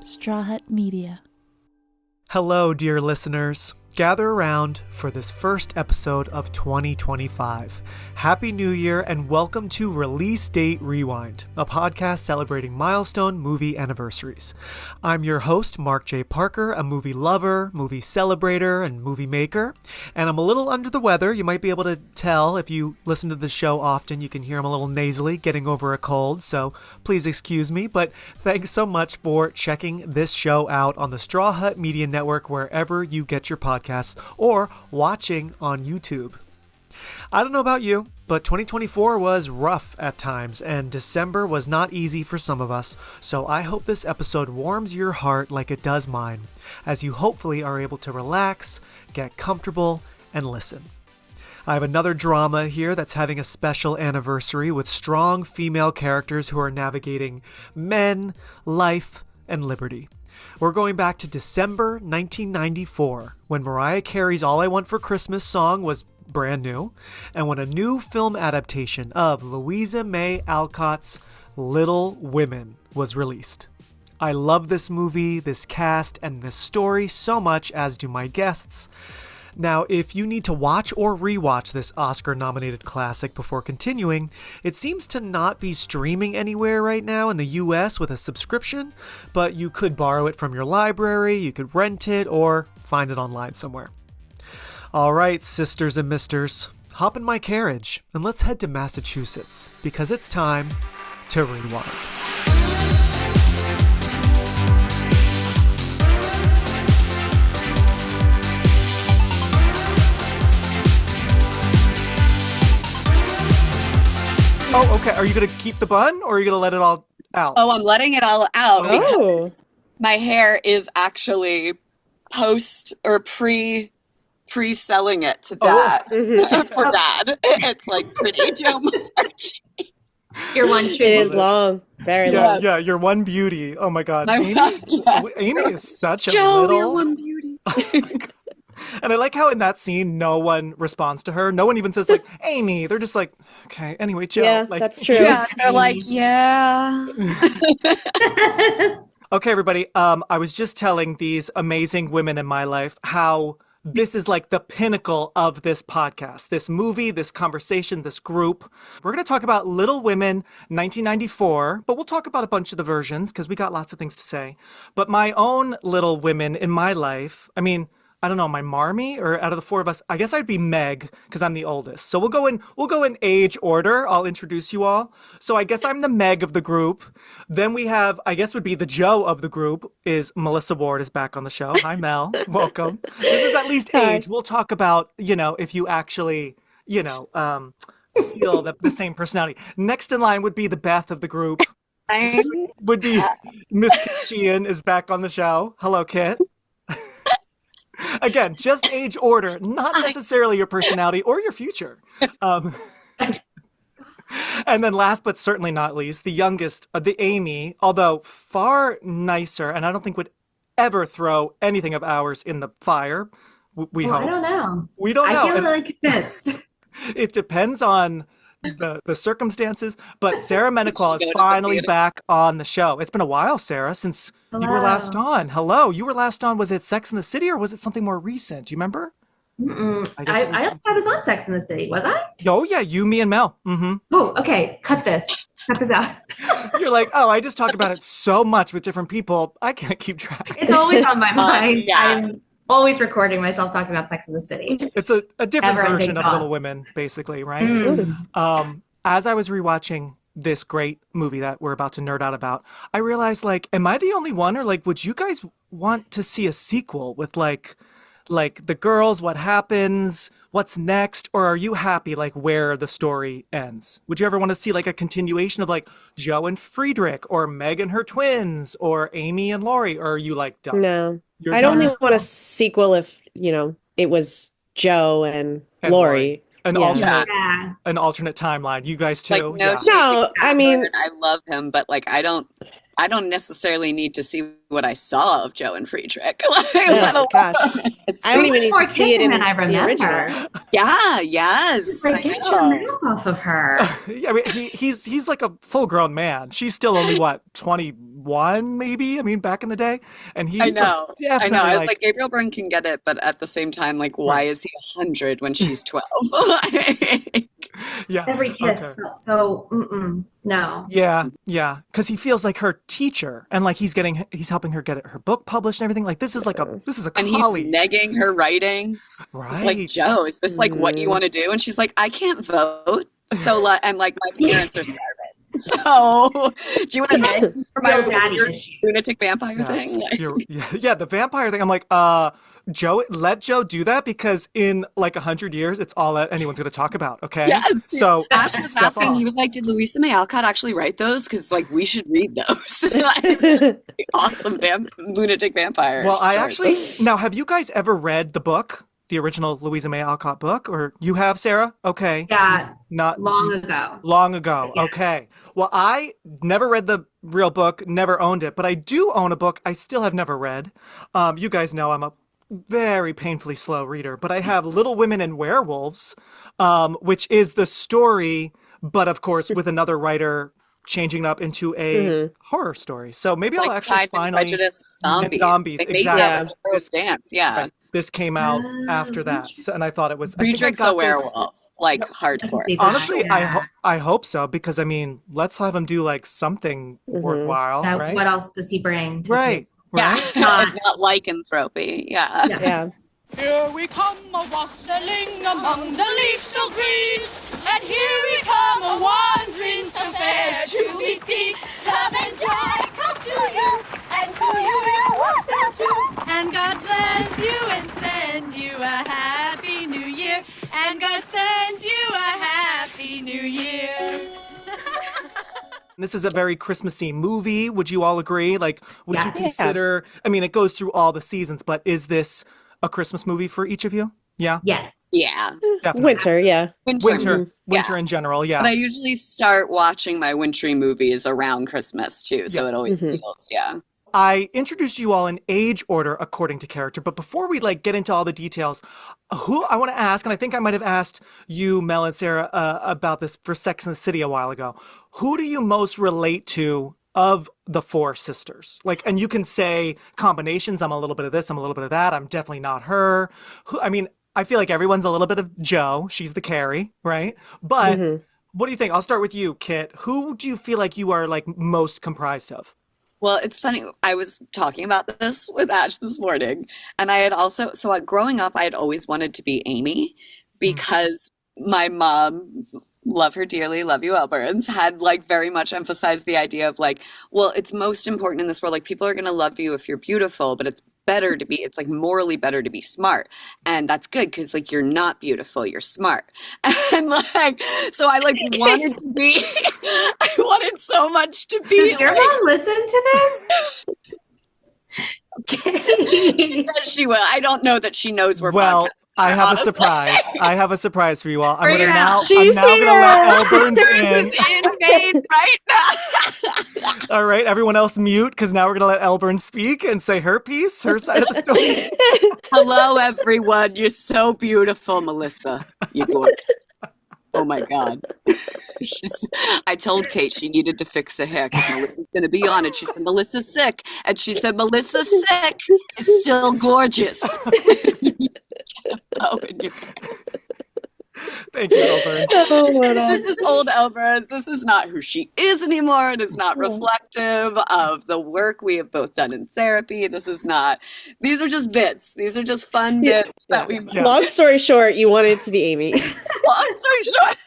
Straw Hut Media. Hello, dear listeners. Gather around for this first episode of 2025. Happy New Year and welcome to Release Date Rewind, a podcast celebrating milestone movie anniversaries. I'm your host, Mark J. Parker, a movie lover, movie celebrator, and movie maker. And I'm a little under the weather. You might be able to tell if you listen to the show often. You can hear I'm a little nasally, getting over a cold, so please excuse me. But thanks so much for checking this show out on the Straw Hut Media Network, wherever you get your podcasts, or watching on YouTube. I don't know about you, but 2024 was rough at times, and December was not easy for some of us, so I hope this episode warms your heart like it does mine, as you hopefully are able to relax, get comfortable, and listen. I have another drama here that's having a special anniversary with strong female characters who are navigating men, life, and liberty. We're going back to December 1994, when Mariah Carey's All I Want for Christmas song was brand new, and when a new film adaptation of Louisa May Alcott's Little Women was released. I love this movie, this cast, and this story so much, as do my guests. Now, if you need to watch or rewatch this Oscar-nominated classic before continuing, it seems to not be streaming anywhere right now in the US with a subscription, but you could borrow it from your library, you could rent it, or find it online somewhere. All right, sisters and misters, hop in my carriage and let's head to Massachusetts, because it's time to rewind. Oh, okay. Are you going to keep the bun or are you going to let it all out? Oh, I'm letting it all out because my hair is actually post or pre-selling it to Dad for Dad. It's like pretty Joe March. Your one treat. It is long. Very long. Yeah, your one beauty. Oh my God. Amy is such a Joe, little... your one beauty. Oh my God. And I like how in that scene, no one responds to her. No one even says, like, Amy. They're just like, okay, anyway, Jill. Yeah, like, that's true. Yeah, they're like, yeah. Okay, everybody. I was just telling these amazing women in my life how this is like the pinnacle of this podcast, this movie, this conversation, this group. We're going to talk about Little Women 1994, but we'll talk about a bunch of the versions because we got lots of things to say. But my own Little Women in my life, I mean, I don't know, my Marmee, or out of the four of us, I guess I'd be Meg because I'm the oldest. So we'll go in age order. I'll introduce you all. So I guess I'm the Meg of the group. Then we have, I guess would be the Joe of the group is Melissa Ward is back on the show. Hi, Mel. Welcome. This is at least age. We'll talk about, if you actually, feel the same personality. Next in line would be the Beth of the group. Would be Miss Kit Sheehan is back on the show. Hello, Kit. Again, just age order, not necessarily your personality or your future. And then last but certainly not least, the youngest, the Amy, although far nicer, and I don't think would ever throw anything of ours in the fire. We hope. I don't know. We don't know. I feel like it fits. It depends on the circumstances, but Sarah Menequal is finally back on the show. It's been a while, Sarah, since you were last on. Hello. You were last on, was it Sex and the City or was it something more recent? Do you remember? I don't think I was on Sex and the City, was I? Oh, yeah, you, me, and Mel. Mm-hmm. Oh, okay. Cut this out. You're like, oh, I just talk about it so much with different people, I can't keep track. It's always on my mind. Yeah. I'm always recording myself talking about Sex and the City. It's a different Never-ending version of thoughts. Little Women, basically, right? As I was rewatching this great movie that we're about to nerd out about, I realized, like, am I the only one, or like, would you guys want to see a sequel with like the girls, what happens, what's next, or are you happy like where the story ends? Would you ever want to see like a continuation of like Joe and Friedrich, or Meg and her twins, or Amy and Laurie, or are you like done? No, You're I'd done? only want a sequel if, it was Joe and Laurie. An Yeah. alternate timeline. You guys too. Like, no, Yeah. No, I mean, I love him, but like, I don't necessarily need to see what I saw of Joe and Friedrich. oh, gosh. I don't even need to see it in than I the remember. original. Yeah, yes. Like, get your mouth off of her. Yeah, I mean, he's like a full-grown man. She's still only what, 21 1, maybe. I mean, back in the day, and he's I know. definitely I was like, Gabriel Byrne can get it, but at the same time, like, why is he 100 when she's 12? Yeah. Every kiss felt so, no. Yeah, because he feels like her teacher, and like he's helping her get her book published and everything. Like this is a and colleague. he's negging her writing. Right. It's like, Joe, is this like what you want to do? And she's like, I can't vote. So, and like my parents are starving. So, do you want to make for my lunatic vampire thing? Like, the vampire thing. I'm like, Joe, let Joe do that because in like 100 years, it's all that anyone's going to talk about. Okay. Yes. So Ash was asking. He was like, "Did Louisa May Alcott actually write those? Because like we should read those." Awesome lunatic vampire. Well, now, have you guys ever read the book? The original Louisa May Alcott book, or you have, Sarah? Okay. Yeah. Not long ago. Long ago. Yes. Okay. Well, I never read the real book, never owned it, but I do own a book I still have never read. You guys know I'm a very painfully slow reader, but I have Little Women and Werewolves, which is the story, but of course with another writer changing it up into a horror story. So maybe I'll actually finally Prejudice, Zombies. Zombies. They made Exactly. that with dance. Yeah. Right. This came out after that, so, and I thought it was. Friedrich's a werewolf, like hardcore. Honestly, I hope so, because I mean, let's have him do like something worthwhile, right? What else does he bring? Right. Yeah, it's not lycanthropy. Yeah. Here we come a-wassailing among the leaves so green, and here we come a-wandering so fair to be seen. Love and joy come to you, and to you your wassail too. And God bless you and send you a happy new year, and God send you a happy new year. This is a very Christmassy movie. Would you all agree? Like, would you consider? I mean, it goes through all the seasons, but is this a Christmas movie for each of you? Yeah. Yes. Yeah. Definitely. Winter, yeah. Winter in general, yeah. But I usually start watching my wintry movies around Christmas too, so it always feels, I introduced you all in age order according to character, but before we like get into all the details, who I want to ask, and I think I might have asked you, Mel and Sarah, about this for Sex and the City a while ago. Who do you most relate to of the 4 sisters? Like, and you can say combinations. I'm a little bit of this. I'm a little bit of that. I'm definitely not her. I mean, I feel like everyone's a little bit of Jo. She's the Carrie, right? But what do you think? I'll start with you, Kit. Who do you feel like you are like most comprised of? Well, it's funny. I was talking about this with Ash this morning, and I had also, growing up, I had always wanted to be Amy because my mom, love her dearly, love you, Elburns, had like very much emphasized the idea of like, well, it's most important in this world. Like people are going to love you if you're beautiful, but it's like morally better to be smart. And that's good because like you're not beautiful, you're smart. And like, so I like wanted to be, I wanted so much to be. Does your mom listen to this? She said she will. I don't know that she knows we're podcasting. I have a surprise. I have a surprise for you all. I'm Bring now it out. going to let Elburns in. Invade right now. All right, everyone else mute, because now we're going to let Elburn speak and say her piece, her side of the story. Hello, everyone. You're so beautiful, Melissa. You're gorgeous. Oh my God. I told Kate she needed to fix her hair because Melissa's going to be on it. She said, Melissa's sick. And she said, Melissa's sick is still gorgeous. Thank you, Elburn. This is old Elburn. This is not who she is anymore. It is not reflective of the work we have both done in therapy. These are just bits. These are just fun bits that we. Yeah. Long story short, you wanted to be Amy. Long story short.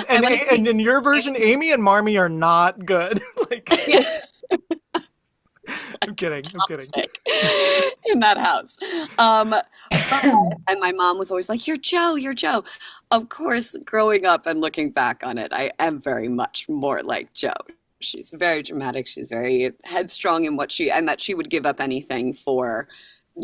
And in your version, Amy and Marmee are not good. I'm kidding. In that house. And my mom was always like, you're Jo. Of course, growing up and looking back on it, I am very much more like Jo. She's very dramatic. She's very headstrong in that she would give up anything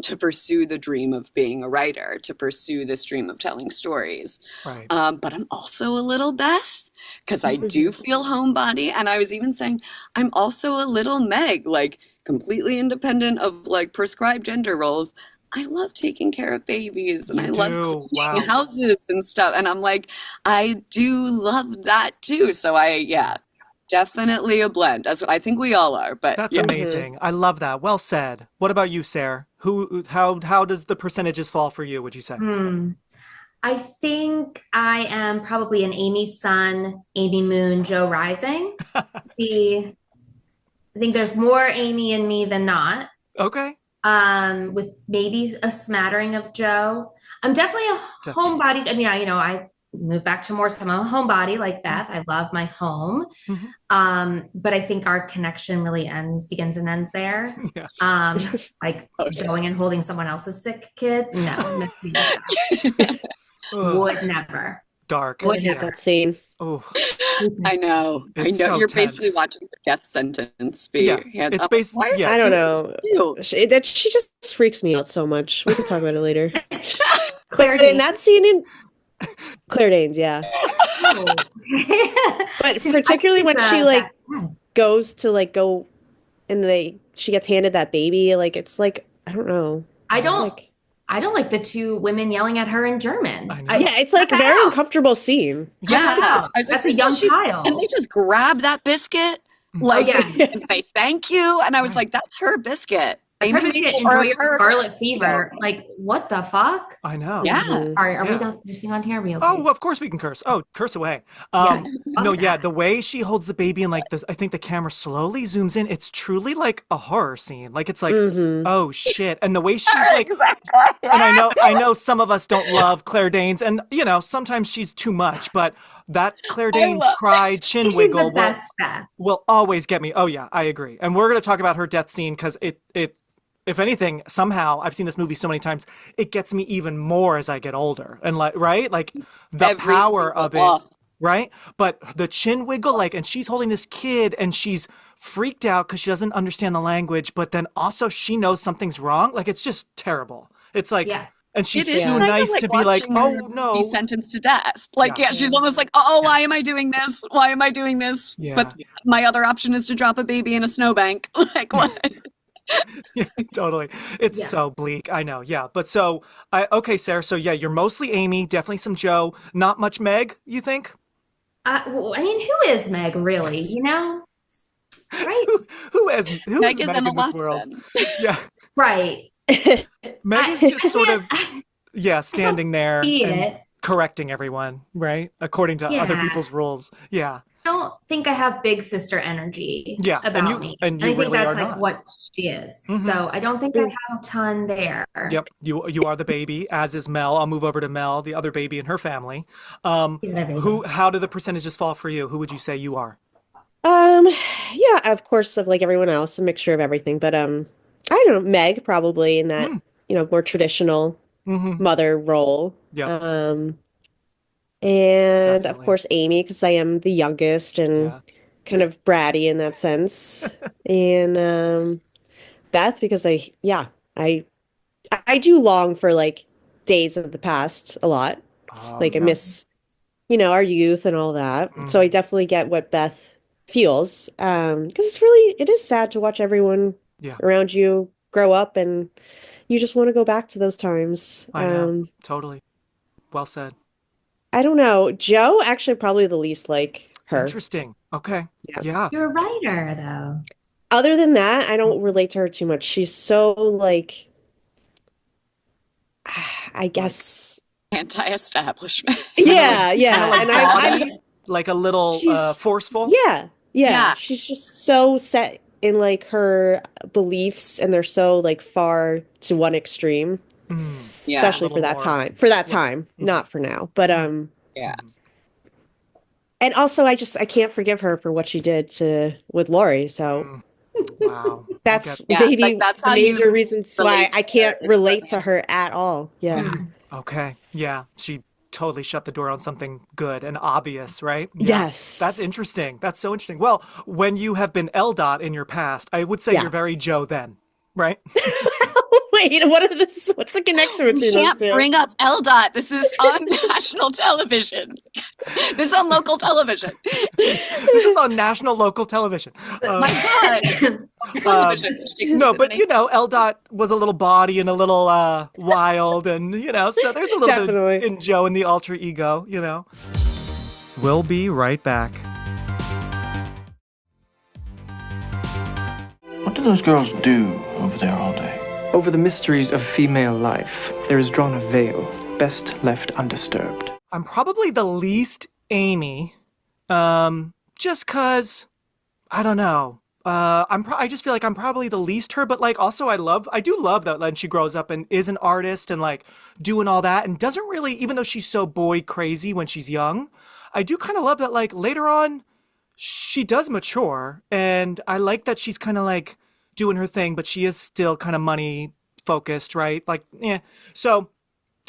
to pursue the dream of being a writer, to pursue this dream of telling stories. Right. But I'm also a little Beth because I do feel homebody. And I was even saying I'm also a little Meg, like completely independent of like prescribed gender roles. I love taking care of babies and I love cleaning houses and stuff. And I'm like, I do love that too. So Definitely a blend, as I think we all are. But That's yes. amazing. I love that. Well said. What about you, Sarah? How does the percentages fall for you, would you say? I think I am probably an Amy Sun, Amy Moon, Joe Rising. I think there's more Amy in me than not. Okay. With maybe a smattering of Joe. I'm definitely a homebody. I mean, I moved back to more, so I'm a homebody like Beth. I love my home. But I think our connection really begins and ends there. Yeah. Like going and holding someone else's sick kid. No, would never. Dark. I have that scene. Oh, I know. So You're tense. basically watching the death sentence it's basically. I don't know. She just freaks me out so much. We can talk about it later. Claire Danes. In that scene in Claire Danes, yeah. But particularly when she goes to go and she gets handed that baby, it's like, I don't know. I don't like the two women yelling at her in German. It's like a very uncomfortable scene. Yeah. I was like, that's a young child. And they just grab that biscuit and say thank you. And I was like, that's her biscuit. Enjoy your scarlet fever. Like, what the fuck? I know. Yeah. Are we not cursing on here? Are we okay? Oh, of course we can curse. Oh, curse away. The way she holds the baby and I think the camera slowly zooms in, it's truly like a horror scene. Like it's like, oh shit. And the way she's like, and I know some of us don't love Claire Danes, and sometimes she's too much, but that Claire Danes cry chin wiggle will always get me. Oh yeah, I agree. And we're going to talk about her death scene because it if anything, somehow I've seen this movie so many times, it gets me even more as I get older. And the power of it, right? But the chin wiggle, and she's holding this kid and she's freaked out because she doesn't understand the language, but then also she knows something's wrong. It's just terrible. It's like, and she's too nice to be like, oh no. Be sentenced to death. She's almost like, why am I doing this? Why am I doing this? Yeah. But my other option is to drop a baby in a snowbank. What? Yeah, totally. It's so bleak. I know. Yeah. But okay, Sarah. So you're mostly Amy, definitely some Joe, not much Meg, you think? Who is Meg really? Right? who is Meg in Emma this Watson. world? Yeah. Right. Meg is just sort of standing there and correcting everyone, right? According to other people's rules. Yeah. I don't think I have big sister energy about me. And you I think really that's are not. what she is. So I don't think I have a ton there. Yep. You are the baby, as is Mel. I'll move over to Mel, the other baby in her family. How do the percentages fall for you? Who would you say you are? Of course, of everyone else, a mixture of everything. But I don't know, Meg probably in that, more traditional mother role. Yeah. And Definitely. of course, Amy, because I am the youngest and kind of bratty in that sense. And Beth, because I do long for days of the past a lot. I miss, our youth and all that. So I definitely get what Beth feels. Because it is sad to watch everyone around you grow up and you just want to go back to those times. I know. Totally. Well said. I don't know. Joe, actually, probably the least like her. Interesting. Okay. Yeah. You're a writer, though. Other than that, I don't relate to her too much. She's so I guess anti-establishment. Yeah. And I'm like a little forceful. Yeah. She's just so set in her beliefs, and they're so far to one extreme. Especially for that time. For that time, not for now. But and also I can't forgive her for what she did with Lori. So wow. That's maybe that's the major reasons why I can't relate to her at all. Yeah. Okay. Yeah. She totally shut the door on something good and obvious, right? Yes. That's interesting. That's so interesting. Well, when you have been LDOT in your past, I would say you're very Joe then, right? Wait, what's the connection between those two? You can't bring up LDOT. This is on national television. This is on local television. This is on national local television. My God. Television. No, but LDOT was a little bawdy and a little wild, and so there's a little bit in Joe and the alter ego. We'll be right back. those girls do over there all day? Over the mysteries of female life, there is drawn a veil, best left undisturbed. I'm probably the least Amy, just cause, I don't know. I just feel like I'm probably the least her, but like also I do love that when she grows up and is an artist and like doing all that and doesn't really, even though she's so boy crazy when she's young, I do kind of love that like later on she does mature, and I like that she's kind of like doing her thing, but she is still kind of money focused, right? Like, yeah. So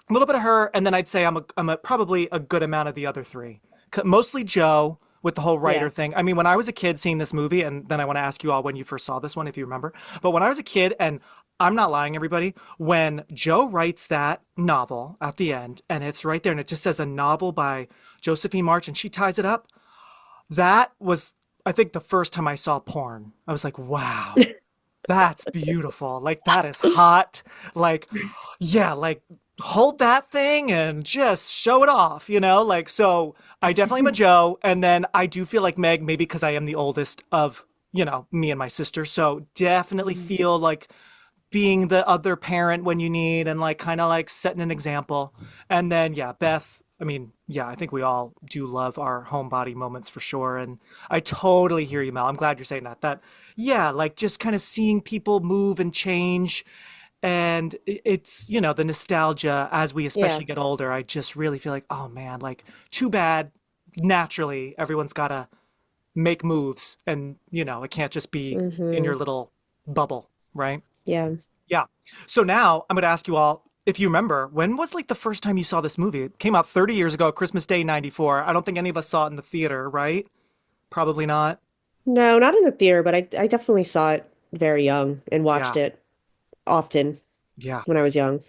a little bit of her, and then I'd say I'm probably a good amount of the other three. Mostly Joe with the whole writer thing. I mean, when I was a kid seeing this movie, and then I want to ask you all when you first saw this one, if you remember. But when I was a kid, and I'm not lying, everybody, when Joe writes that novel at the end, and it's right there, and it just says a novel by Josephine March, and she ties it up, that was, I think, the first time I saw porn. I was like, wow, that's beautiful. Like, that is hot. Like, yeah, like, hold that thing and just show it off, you know? Like, so I definitely am a Joe. And then I do feel like Meg, maybe because I am the oldest of, you know, me and my sister. So definitely feel like being the other parent when you need and like kind of like setting an example. And then, yeah, Beth, I mean, yeah, I think we all do love our homebody moments for sure. And I totally hear you, Mel. I'm glad you're saying that, yeah, like just kind of seeing people move and change. And it's, you know, the nostalgia as we especially get older. I just really feel like, oh man, like too bad. Naturally, everyone's got to make moves, and, you know, it can't just be in your little bubble, right? Yeah. Yeah. So now I'm going to ask you all, if you remember, when was like the first time you saw this movie? It came out 30 years ago, Christmas Day, 94. I don't think any of us saw it in the theater, right? Probably not. No, not in the theater, but I definitely saw it very young and watched it often when I was young.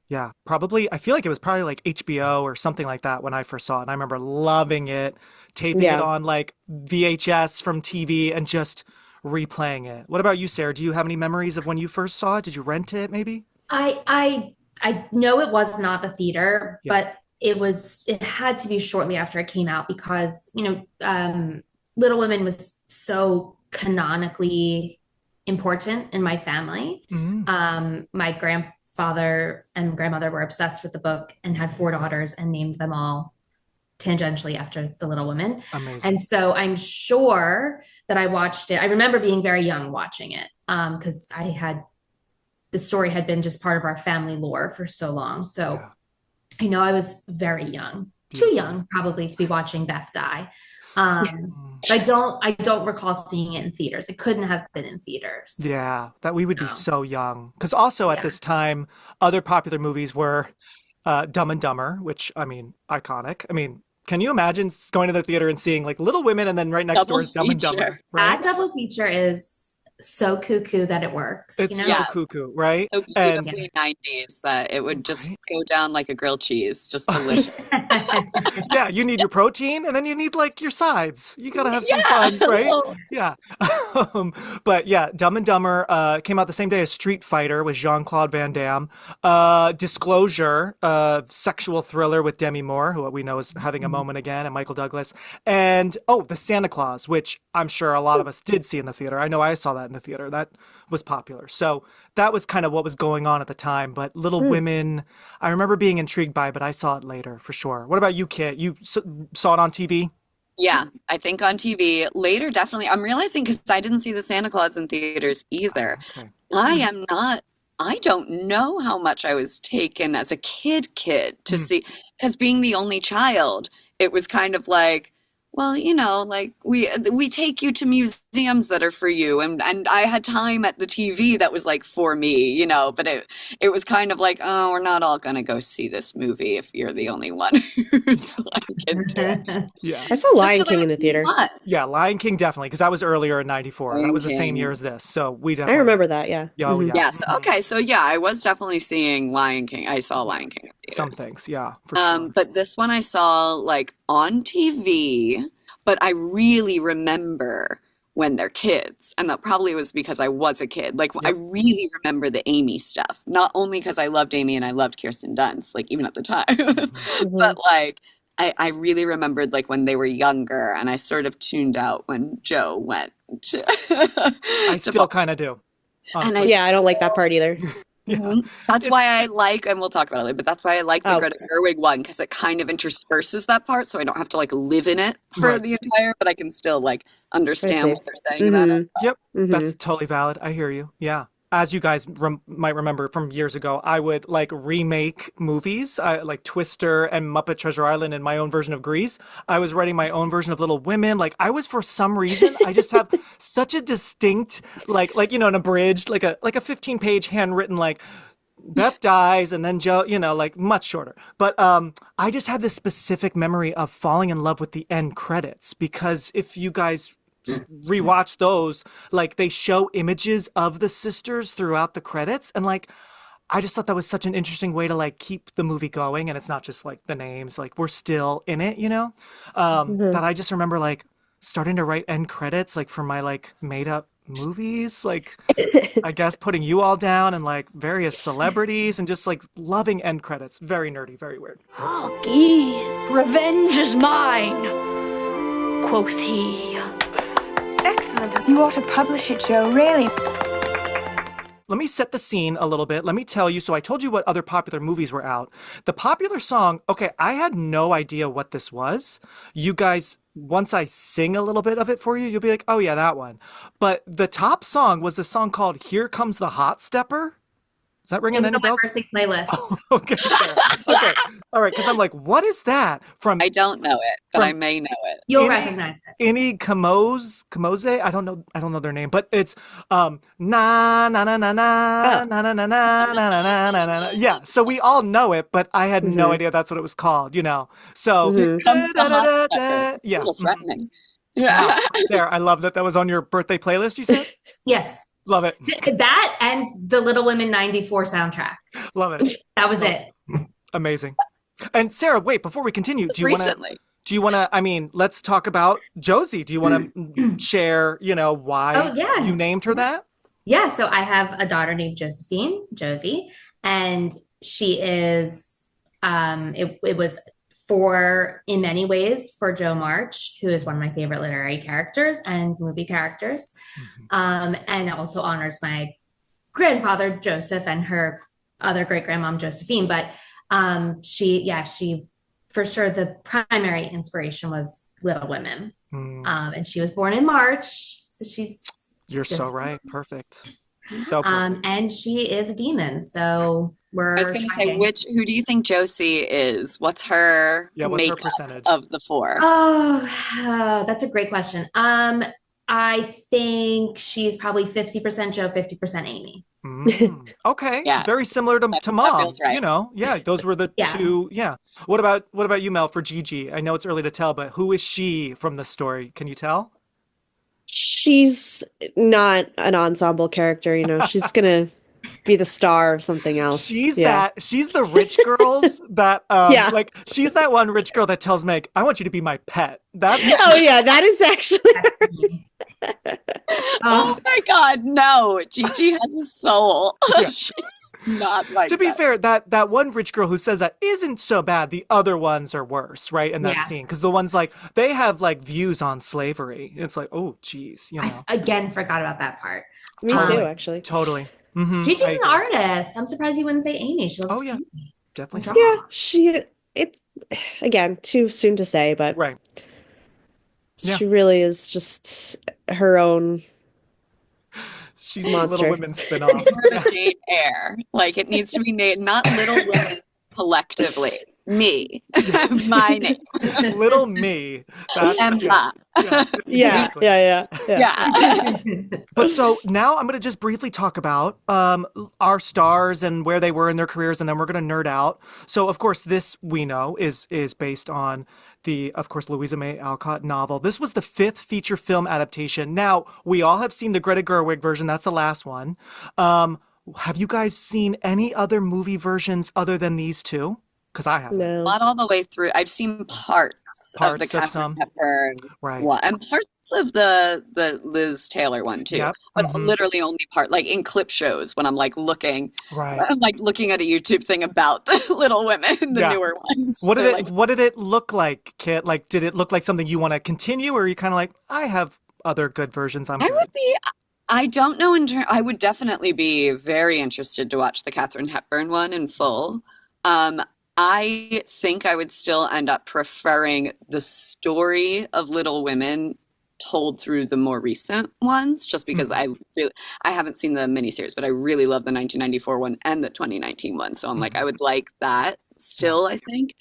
Yeah, probably. I feel like it was probably like HBO or something like that when I first saw it. And I remember loving it, taping it on like VHS from TV and just replaying it. What about you, Sarah? Do you have any memories of when you first saw it? Did you rent it maybe? I know it was not the theater, but it had to be shortly after it came out because, you know, Little Women was so canonically important in my family. My grandfather and grandmother were obsessed with the book and had 4 daughters and named them all tangentially after the Little Women. Amazing. And so I'm sure that I watched it. I remember being very young watching it because the story had been just part of our family lore for so long. So I know I was very young, too young probably to be watching Beth die. I don't recall seeing it in theaters. It couldn't have been in theaters. Yeah, that we would be so young. Because also at this time, other popular movies were Dumb and Dumber, which, I mean, iconic. I mean, can you imagine going to the theater and seeing like Little Women and then right next door is Dumb and Dumber? Right? That double feature is so cuckoo that it works. It's so cuckoo, right? So beautifully 90s that it would just go down like a grilled cheese. Just delicious. Yeah, you need your protein and then you need like your sides. You gotta have some fun, right? Yeah. But yeah, Dumb and Dumber came out the same day as Street Fighter with Jean-Claude Van Damme. Disclosure, sexual thriller with Demi Moore, who we know is having a moment again, and Michael Douglas. And the Santa Claus, which I'm sure a lot of us did see in the theater. I know I saw that in the theater. That was popular. So that was kind of what was going on at the time. But Little Women, I remember being intrigued by, but I saw it later for sure. What about you, Kit? You saw it on TV? Yeah, I think on TV. Later, definitely. I'm realizing because I didn't see the Santa Claus in theaters either. Okay. I don't know how much I was taken as a kid to see, because being the only child, it was kind of like, well, you know, like we take you to museums that are for you, and I had time at the TV that was like for me, you know, but it was kind of like, oh, we're not all gonna go see this movie if you're the only one who's like into it. Yeah, I saw Lion King in the theater. Yeah, Lion King definitely, because that was earlier in '94. That was the same year as this, so we definitely. I remember that. Yeah. Yeah. Yeah. So, okay. So yeah, I was definitely seeing Lion King. I saw Lion King in theaters. Some things, yeah. For sure. But this one I saw like on TV. But I really remember when they're kids, and that probably was because I was a kid. Like I really remember the Amy stuff, not only because I loved Amy and I loved Kirsten Dunst, like even at the time, but like I really remembered like when they were younger, and I sort of tuned out when Joe went to. I still kind of do. honestly. Yeah, I don't like that part either. Yeah. That's why I like, and we'll talk about it later, but that's why I like the Greta Gerwig one, because it kind of intersperses that part, so I don't have to like live in it for the entire, but I can still like understand what they're saying about it. Yep, that's totally valid. I hear you. Yeah. As you guys might remember from years ago, I would like remake movies, like Twister and Muppet Treasure Island and my own version of Grease. I was writing my own version of Little Women. Like I was, for some reason, I just have such a distinct, like you know, an abridged, like a 15-page handwritten, like Beth dies and then Joe, you know, like much shorter. But I just had this specific memory of falling in love with the end credits, because if you guys rewatch those, like they show images of the sisters throughout the credits, and like I just thought that was such an interesting way to like keep the movie going, and it's not just like the names, like we're still in it, you know. That I just remember like starting to write end credits like for my like made up movies, like I guess putting you all down and like various celebrities, and just like loving end credits. Very nerdy, very weird. Harkee, revenge is mine, quoth he. Excellent. You ought to publish it, Joe, really. Let me set the scene a little bit. Let me tell you. So I told you what other popular movies were out. The popular song, okay, I had no idea what this was. You guys, once I sing a little bit of it for you, you'll be like, oh yeah, that one. But the top song was a song called Here Comes the Hot Stepper. Is that ringing any bells? It's on my birthday playlist. Oh, okay. Okay. All right. Because I'm like, what is that? From I don't know it, but I may know it. You'll recognize it. Any Kamoze? I don't know their name, but it's na na na na na na na na na na na na na. Yeah. So we all know it, but I had no idea that's what it was called. You know. So Yeah, a little threatening. Yeah. Wow. Sarah, I love that was on your birthday playlist. You said. Yes. Love it. That and the Little Women 94 soundtrack. Love it. That was it. Amazing. And Sarah, wait, before we continue, do you want to, I mean, let's talk about Josie. Do you want to share, you know, why you named her that? Yeah. So I have a daughter named Josie, and she is, it was in many ways for Jo March, who is one of my favorite literary characters and movie characters. And also honors my grandfather, Joseph, and her other great grandmom, Josephine. But she, for sure, the primary inspiration was Little Women. And she was born in March. So You're so right. Perfect. So perfect. And she is a demon. So I was going to say, who do you think Josie is? What's her makeup percentage of the four? Oh, that's a great question. I think she's probably 50% Joe, 50% Amy. Okay. Yeah. Very similar to Mom. That feels right. You know, yeah, those were the two. Yeah. What about you, Mel, for Gigi? I know it's early to tell, but who is she from the story? Can you tell? She's not an ensemble character, you know. She's gonna be the star of something else. She's the rich girls that like she's that one rich girl that tells Meg, I want you to be my pet. That is actually oh my God, no. Gigi has a soul. She's not like to be fair, that one rich girl who says that isn't so bad. The other ones are worse, right? In that scene. Because the ones like they have like views on slavery. It's like, oh geez, you know. I again forgot about that part. Me too, actually. Totally. Gigi's an artist. I'm surprised you wouldn't say Amy. She looks definitely. Yeah, again, too soon to say, but right. She really is just her own. She's a Little Women spinoff. The Jane Eyre. Like it needs to be named, not Little Women collectively. Me. My name. Little me. Emma. Yeah. But so now I'm going to just briefly talk about our stars and where they were in their careers, and then we're going to nerd out. So, of course, this we know is based on the, of course, Louisa May Alcott novel. This was the 5th feature film adaptation. Now, we all have seen the Greta Gerwig version. That's the last one. Have you guys seen any other movie versions other than these two? Because I haven't. No. Not all the way through. I've seen parts of the Catherine Hepburn one, and parts of the Liz Taylor one too. Yep. But literally only part, like in clip shows when I'm like looking, I'm like looking at a YouTube thing about the Little Women, the newer ones. What did it look like, Kit? Like, did it look like something you want to continue, or are you kind of like, I have other good versions? I don't know. I would definitely be very interested to watch the Katharine Hepburn one in full. I think I would still end up preferring the story of Little Women told through the more recent ones, just because I haven't seen the miniseries, but I really love the 1994 one and the 2019 one. So I'm like, I would like that still, I think.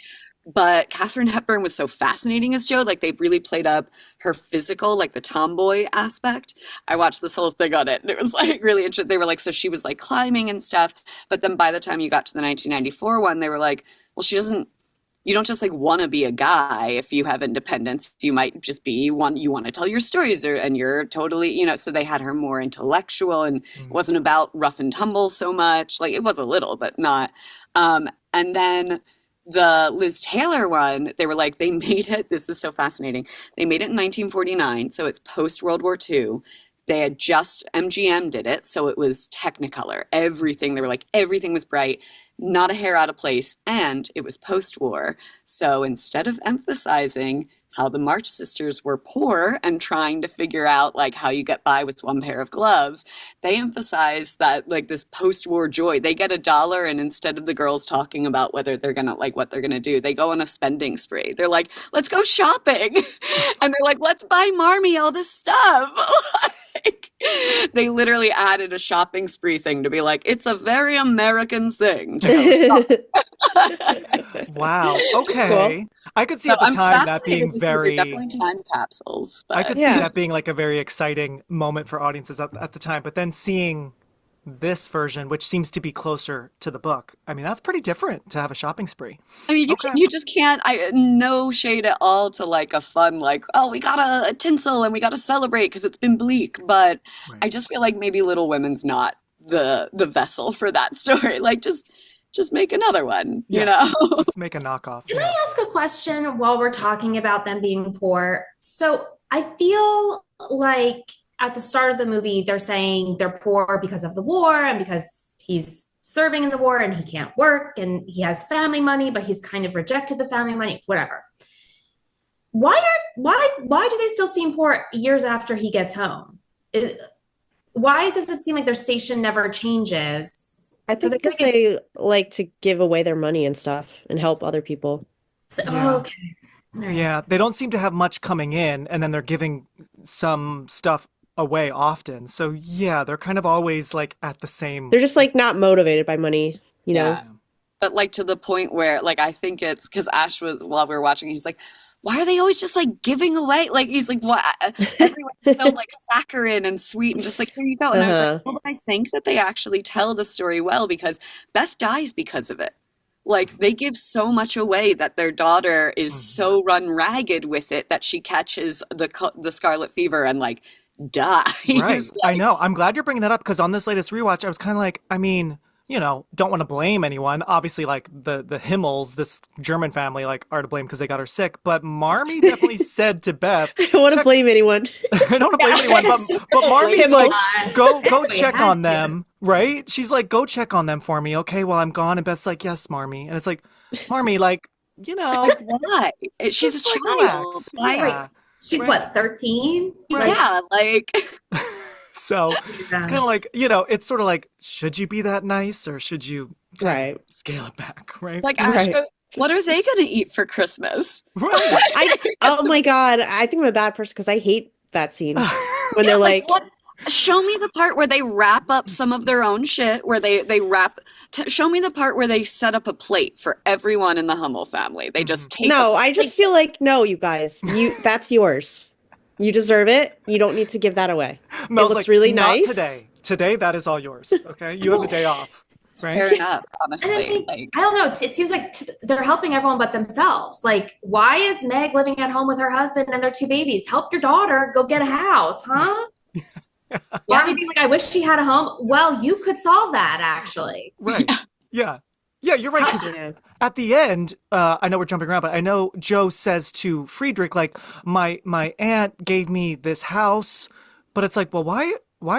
But Katharine Hepburn was so fascinating as Jo. Like, they really played up her physical, like the tomboy aspect. I watched this whole thing on it, and it was like really interesting. They were like, so she was like climbing and stuff. But then by the time you got to the 1994 one, they were like, well, you don't just like want to be a guy if you have independence. You might just be one, you want to tell your stories, and you're totally, so they had her more intellectual, and it wasn't about rough and tumble so much. Like, it was a little, but not. And then the Liz Taylor one, they were like, they made it, this is so fascinating. They made it in 1949, so it's post World War II. They had MGM did it, so it was Technicolor. Everything, they were like, everything was bright, not a hair out of place, and it was post-war. So instead of emphasizing how the March sisters were poor and trying to figure out like how you get by with one pair of gloves, they emphasize that like this post-war joy. They get $1, and instead of the girls talking about whether they're gonna like what they're gonna do, they go on a spending spree. They're like, let's go shopping. And they're like, let's buy Marmee all this stuff. Like, they literally added a shopping spree thing to be like, it's a very American thing to go Wow. Okay. Cool. I could see at the time that being very definitely time capsules. But... I could see that being like a very exciting moment for audiences at the time. But then seeing this version, which seems to be closer to the book, I mean, that's pretty different to have a shopping spree. I mean, you just can't. No shade at all to like a fun like, oh, we got a tinsel and we got to celebrate because it's been bleak. But I just feel like maybe Little Women's not the vessel for that story. Like just make another one, you know? Just make a knockoff. Can I ask a question while we're talking about them being poor? So I feel like at the start of the movie, they're saying they're poor because of the war and because he's serving in the war and he can't work and he has family money, but he's kind of rejected the family money, whatever. Why do they still seem poor years after he gets home? Why does it seem like their station never changes? I think because they like to give away their money and stuff and help other people. So, okay. Right. Yeah, they don't seem to have much coming in, and then they're giving some stuff away often. So yeah, they're kind of always like at the same. They're just like not motivated by money, you know? But like to the point where like I think it's because Ash was, while we were watching, he's like, why are they always just like giving away? Like he's like, what? Everyone's so like saccharine and sweet and just like, here you go. And I was like, well, I think that they actually tell the story well because Beth dies because of it. Like they give so much away that their daughter is so run ragged with it that she catches the scarlet fever and like dies. Right. Like, I know. I'm glad you're bringing that up because on this latest rewatch, I was kind of like, I mean, don't want to blame anyone. Obviously, like the Himmels, this German family, like are to blame because they got her sick. But Marmee definitely said to Beth, "I don't want to blame anyone. I don't want to blame anyone." But Marmee's like, "Go check on them." Right? She's like, "Go check on them for me, okay? While I'm gone." And Beth's like, "Yes, Marmee." And it's like, Marmee, like, like, why? She's a child. Yeah. She's what, 13? Right. Yeah, like. So it's kind of like, it's sort of like, should you be that nice or should you scale it back, right? Like Ash goes, what are they going to eat for Christmas? Right. Oh my God. I think I'm a bad person because I hate that scene when they're like show me the part where they wrap up some of their own shit, where they show me the part where they set up a plate for everyone in the Hummel family. They just take I just feel like, no, you guys, that's yours. You deserve it. You don't need to give that away. Mel's it looks really nice. Today, that is all yours. Okay, you have the day off. Right? Fair enough. Honestly, I don't know. It seems like they're helping everyone but themselves. Like, why is Meg living at home with her husband and their 2 babies? Help your daughter go get a house, huh? Why are we being like, I wish she had a home? Well, you could solve that actually. Right. Yeah. Yeah, you're right. Because at the end, I know we're jumping around, but I know Jo says to Friedrich, like, my aunt gave me this house, but it's like, well, why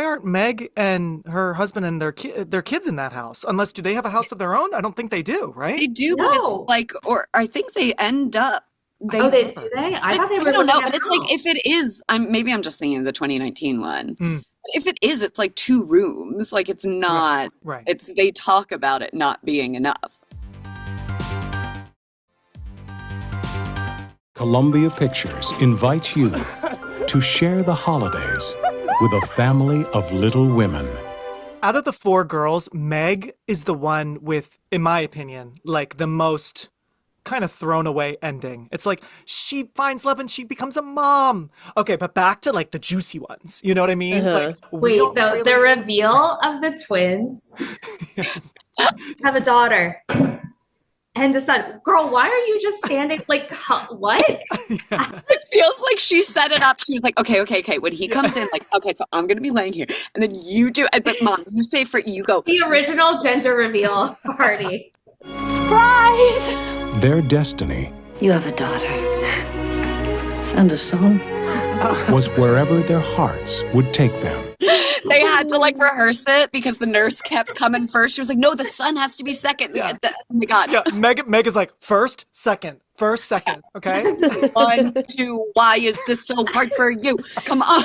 aren't Meg and her husband and their kids in that house? Unless, do they have a house of their own? I don't think they do, right? They do, but it's like, or I think they end up They, do they? I thought they were. I don't know, but at it's home. like if it is, maybe I'm just thinking of the 2019 one. Mm. If it is, it's like 2 rooms. Like it's not. Right. It's they talk about it not being enough. Columbia Pictures invites you to share the holidays with a family of little women. Out of the 4 girls, Meg is the one with, in my opinion, like the most kind of thrown away ending. It's like she finds love and she becomes a mom. Okay, but back to like the juicy ones. You know what I mean? Like, wait, the reveal of the twins have a daughter and a son. Girl, why are you just standing like what? It feels like she set it up. She was like, okay. When he comes in, like, okay, so I'm gonna be laying here, and then you do. But Mom, you say for you go. The original gender reveal party. Surprise! Their destiny You have a daughter. And a son. was wherever their hearts would take them. They had to like rehearse it because the nurse kept coming first. She was like, no, the son has to be second. Yeah. Oh my God. Yeah, Meg is like first, second, okay? 1, 2, why is this so hard for you? Come on.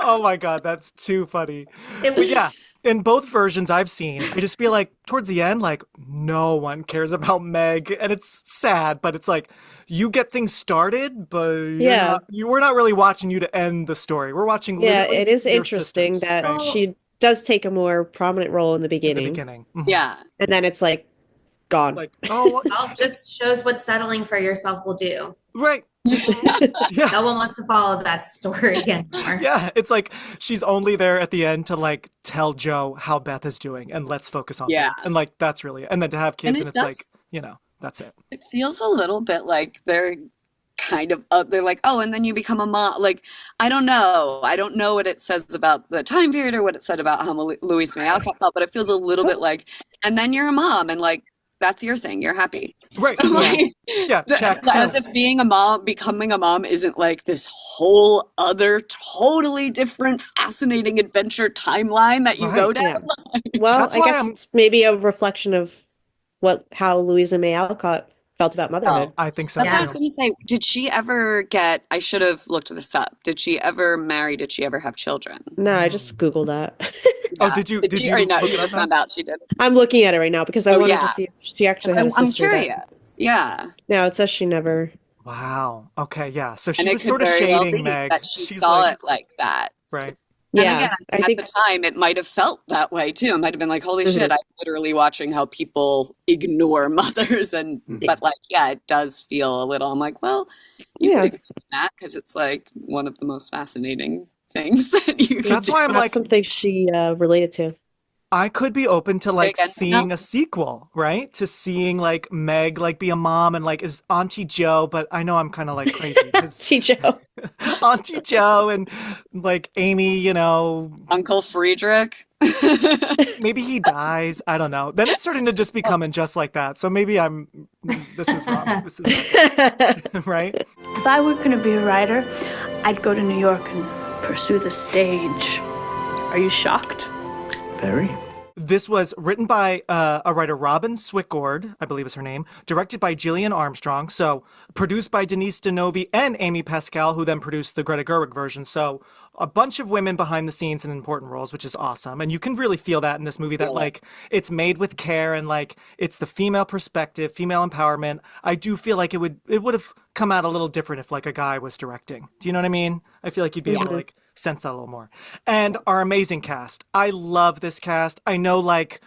Oh my God, that's too funny. But yeah, in both versions I've seen, I just feel like towards the end, like no one cares about Meg, and it's sad, but it's like you get things started, but we're not really watching you to end the story. We're watching. Yeah, it is your interesting sisters, that right? she does take a more prominent role in the beginning. Mm-hmm. Yeah. And then it's like gone. Like, oh, Well, just shows what settling for yourself will do. right. Yeah. No one wants to follow that story anymore. Yeah, it's like she's only there at the end to like tell Joe how Beth is doing and let's focus on Beth. And like that's really and then to have kids and it's like, that's it. It feels a little bit like they're kind of they're like, oh, and then you become a mom. Like, I don't know what it says about the time period or what it said about how Louise May Alcott felt, but it feels a little bit like, and then you're a mom and like that's your thing. You're happy. Right. Like, check. As if becoming a mom isn't like this whole other totally different, fascinating adventure timeline that you go down. Yeah. Well, I guess it's maybe a reflection of how Louisa May Alcott felt about motherhood. I think so. That's what I was going to say. Did she ever I should have looked this up. Did she ever marry? Did she ever have children? No, I just Googled that. Oh, did you? Or no, you just found out she did. I'm looking at it right now because I wanted to see if she actually had a sister. I'm curious. Yeah. No, it says she never. Wow. Okay. Yeah. So she and was sort of shading Meg. That she saw it like that. Right. And Yeah. again, I think at the time, it might have felt that way too. It might have been like, holy shit, I'm literally watching how people ignore mothers. But like, yeah, it does feel a little, I'm like, well, you could accept that because it's like one of the most fascinating things that you can That's do. why I'm like, something she related to. I could be open to like Again, seeing a sequel, right? To seeing like Meg like be a mom and like is Auntie Joe, but I know I'm kind of like crazy. Auntie Joe. Auntie Joe and like Amy, Uncle Friedrich. Maybe he dies. I don't know. Then it's starting to just becoming just like that. So maybe this is wrong. This is right? If I were going to be a writer, I'd go to New York and pursue the stage. Are you shocked? Very. This was written by a writer, Robin Swickord, I believe is her name, directed by Gillian Armstrong, so produced by Denise Denovi and Amy Pascal, who then produced the Greta Gerwig version. So a bunch of women behind the scenes in important roles, which is awesome. And you can really feel that in this movie, that like it's made with care and like it's the female perspective, female empowerment. I do feel like it would have come out a little different if like a guy was directing. Do you know what I mean? I feel like you'd be able to like sense that a little more. And our amazing cast. I love this cast. I know like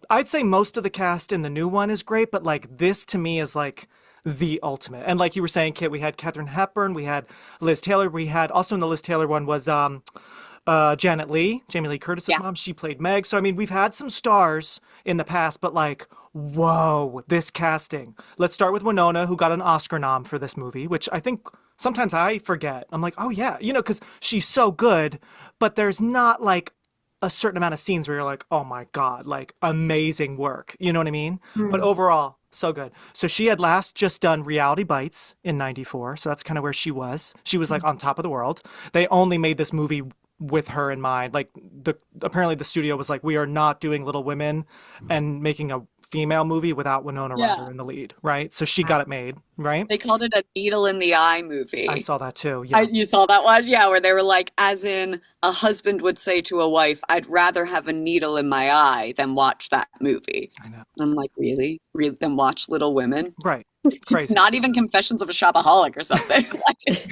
I'd say most of the cast in the new one is great, but like this to me is like the ultimate. And like you were saying, Kit, we had Katharine Hepburn, we had Liz Taylor, we had also in the Liz Taylor one was Janet Leigh, Jamie Lee Curtis's mom. She played Meg. So I mean, we've had some stars in the past, but like, whoa, this casting. Let's start with Winona, who got an Oscar nom for this movie, which I think sometimes I forget. I'm like, oh yeah, because she's so good, but there's not like a certain amount of scenes where you're like, oh my God, like amazing work. You know what I mean? But overall, so good. So she had last just done Reality Bites in 94. So that's kind of where she was. She was like on top of the world. They only made this movie with her in mind. Like apparently the studio was like, we are not doing Little Women and making a female movie without Winona Ryder in the lead, right? So she got it made, right? They called it a needle in the eye movie. I saw that too. Yeah. You saw that one? Yeah, where they were like, as in a husband would say to a wife, I'd rather have a needle in my eye than watch that movie. I know. And I'm like, really? Then watch Little Women? Right. Crazy. It's not even Confessions of a Shopaholic or something. Like, it's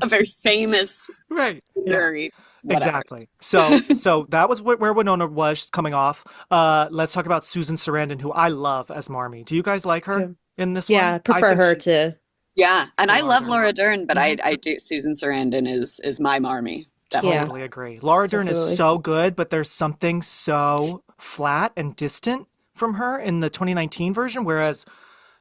a very famous theory. Yeah. Exactly. So that was where Winona was coming off. Let's talk about Susan Sarandon, who I love as Marmee. Do you guys like her in this one? Yeah, I prefer her to. Yeah, and I love Laura Dern, but I do. Susan Sarandon is my Marmee. Totally agree. Laura Dern is so good, but there's something so flat and distant from her in the 2019 version, whereas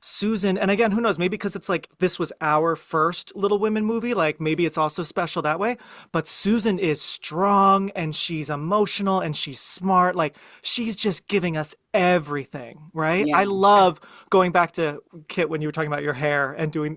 Susan, and again, who knows, maybe because it's like this was our first Little Women movie, like maybe it's also special that way, but Susan is strong and she's emotional and she's smart, like she's just giving us everything, right? I love going back to Kit when you were talking about your hair and doing,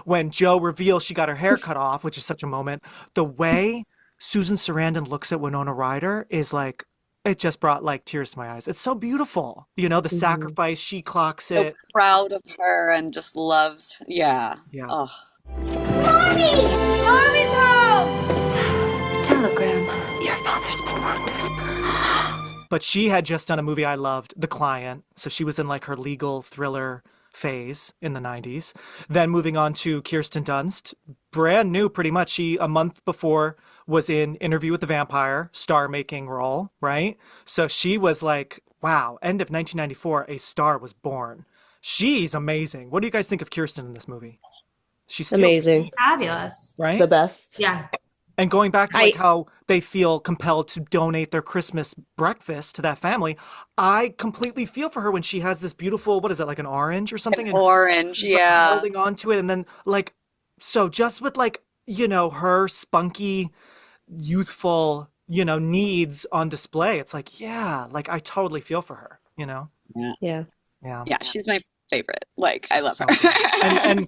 when Jo reveals she got her hair cut off, which is such a moment, the way Susan Sarandon looks at Winona Ryder is like, it just brought like tears to my eyes. It's so beautiful. The sacrifice, she clocks it. So proud of her and just loves. Yeah. Yeah. Oh. Mommy! Mommy's home! It's a telegram. Your father's been wounded. But she had just done a movie I loved, The Client. So she was in like her legal thriller phase in the 90s. Then moving on to Kirsten Dunst, brand new pretty much. She, a month before, was in Interview with the Vampire, star-making role, right? So she was like, wow, end of 1994, a star was born. She's amazing. What do you guys think of Kirsten in this movie? She's amazing. Fabulous. Right? The best. Yeah. And going back to like how they feel compelled to donate their Christmas breakfast to that family, I completely feel for her when she has this beautiful, what is it, like an orange or something? Orange, like, holding on to it. And then like, so just with like, her spunky, youthful, needs on display, it's like, yeah, like I totally feel for her, Yeah. Yeah, she's my favorite. Like, I love her. and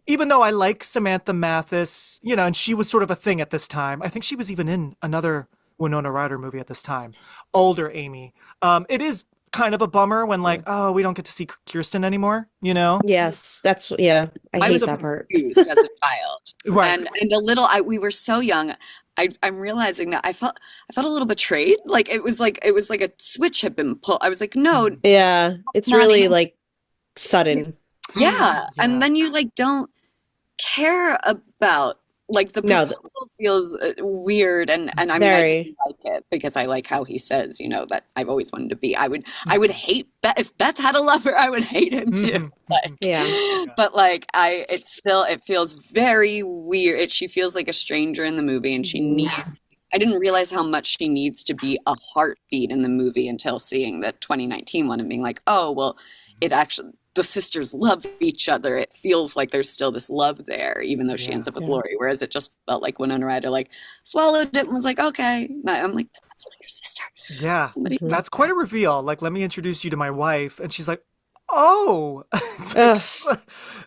even though I like Samantha Mathis, and she was sort of a thing at this time, I think she was even in another Winona Ryder movie at this time, older Amy. It is kind of a bummer when like, oh, we don't get to see Kirsten anymore, Yes, that's, I hate that part. Confused as a child. Right. And a little, we were so young. I'm realizing that I felt a little betrayed. Like it was like a switch had been pulled. I was like, no. Yeah, it's really like sudden. Yeah. And then you like don't care about like the proposal feels weird, and I mean I do like it because I like how he says, that I've always wanted to be. I would hate Beth if Beth had a lover. I would hate him too. But like it feels very weird. She feels like a stranger in the movie, and she needs. I didn't realize how much she needs to be a heartbeat in the movie until seeing the 2019 one and being like, oh well, it actually. The sisters love each other. It feels like there's still this love there, even though she ends up with Laurie. Whereas it just felt like Winona Ryder like swallowed it and was like, okay. I'm like, that's not your sister. Yeah, that's quite a reveal. Like, let me introduce you to my wife. And she's like, oh. Like,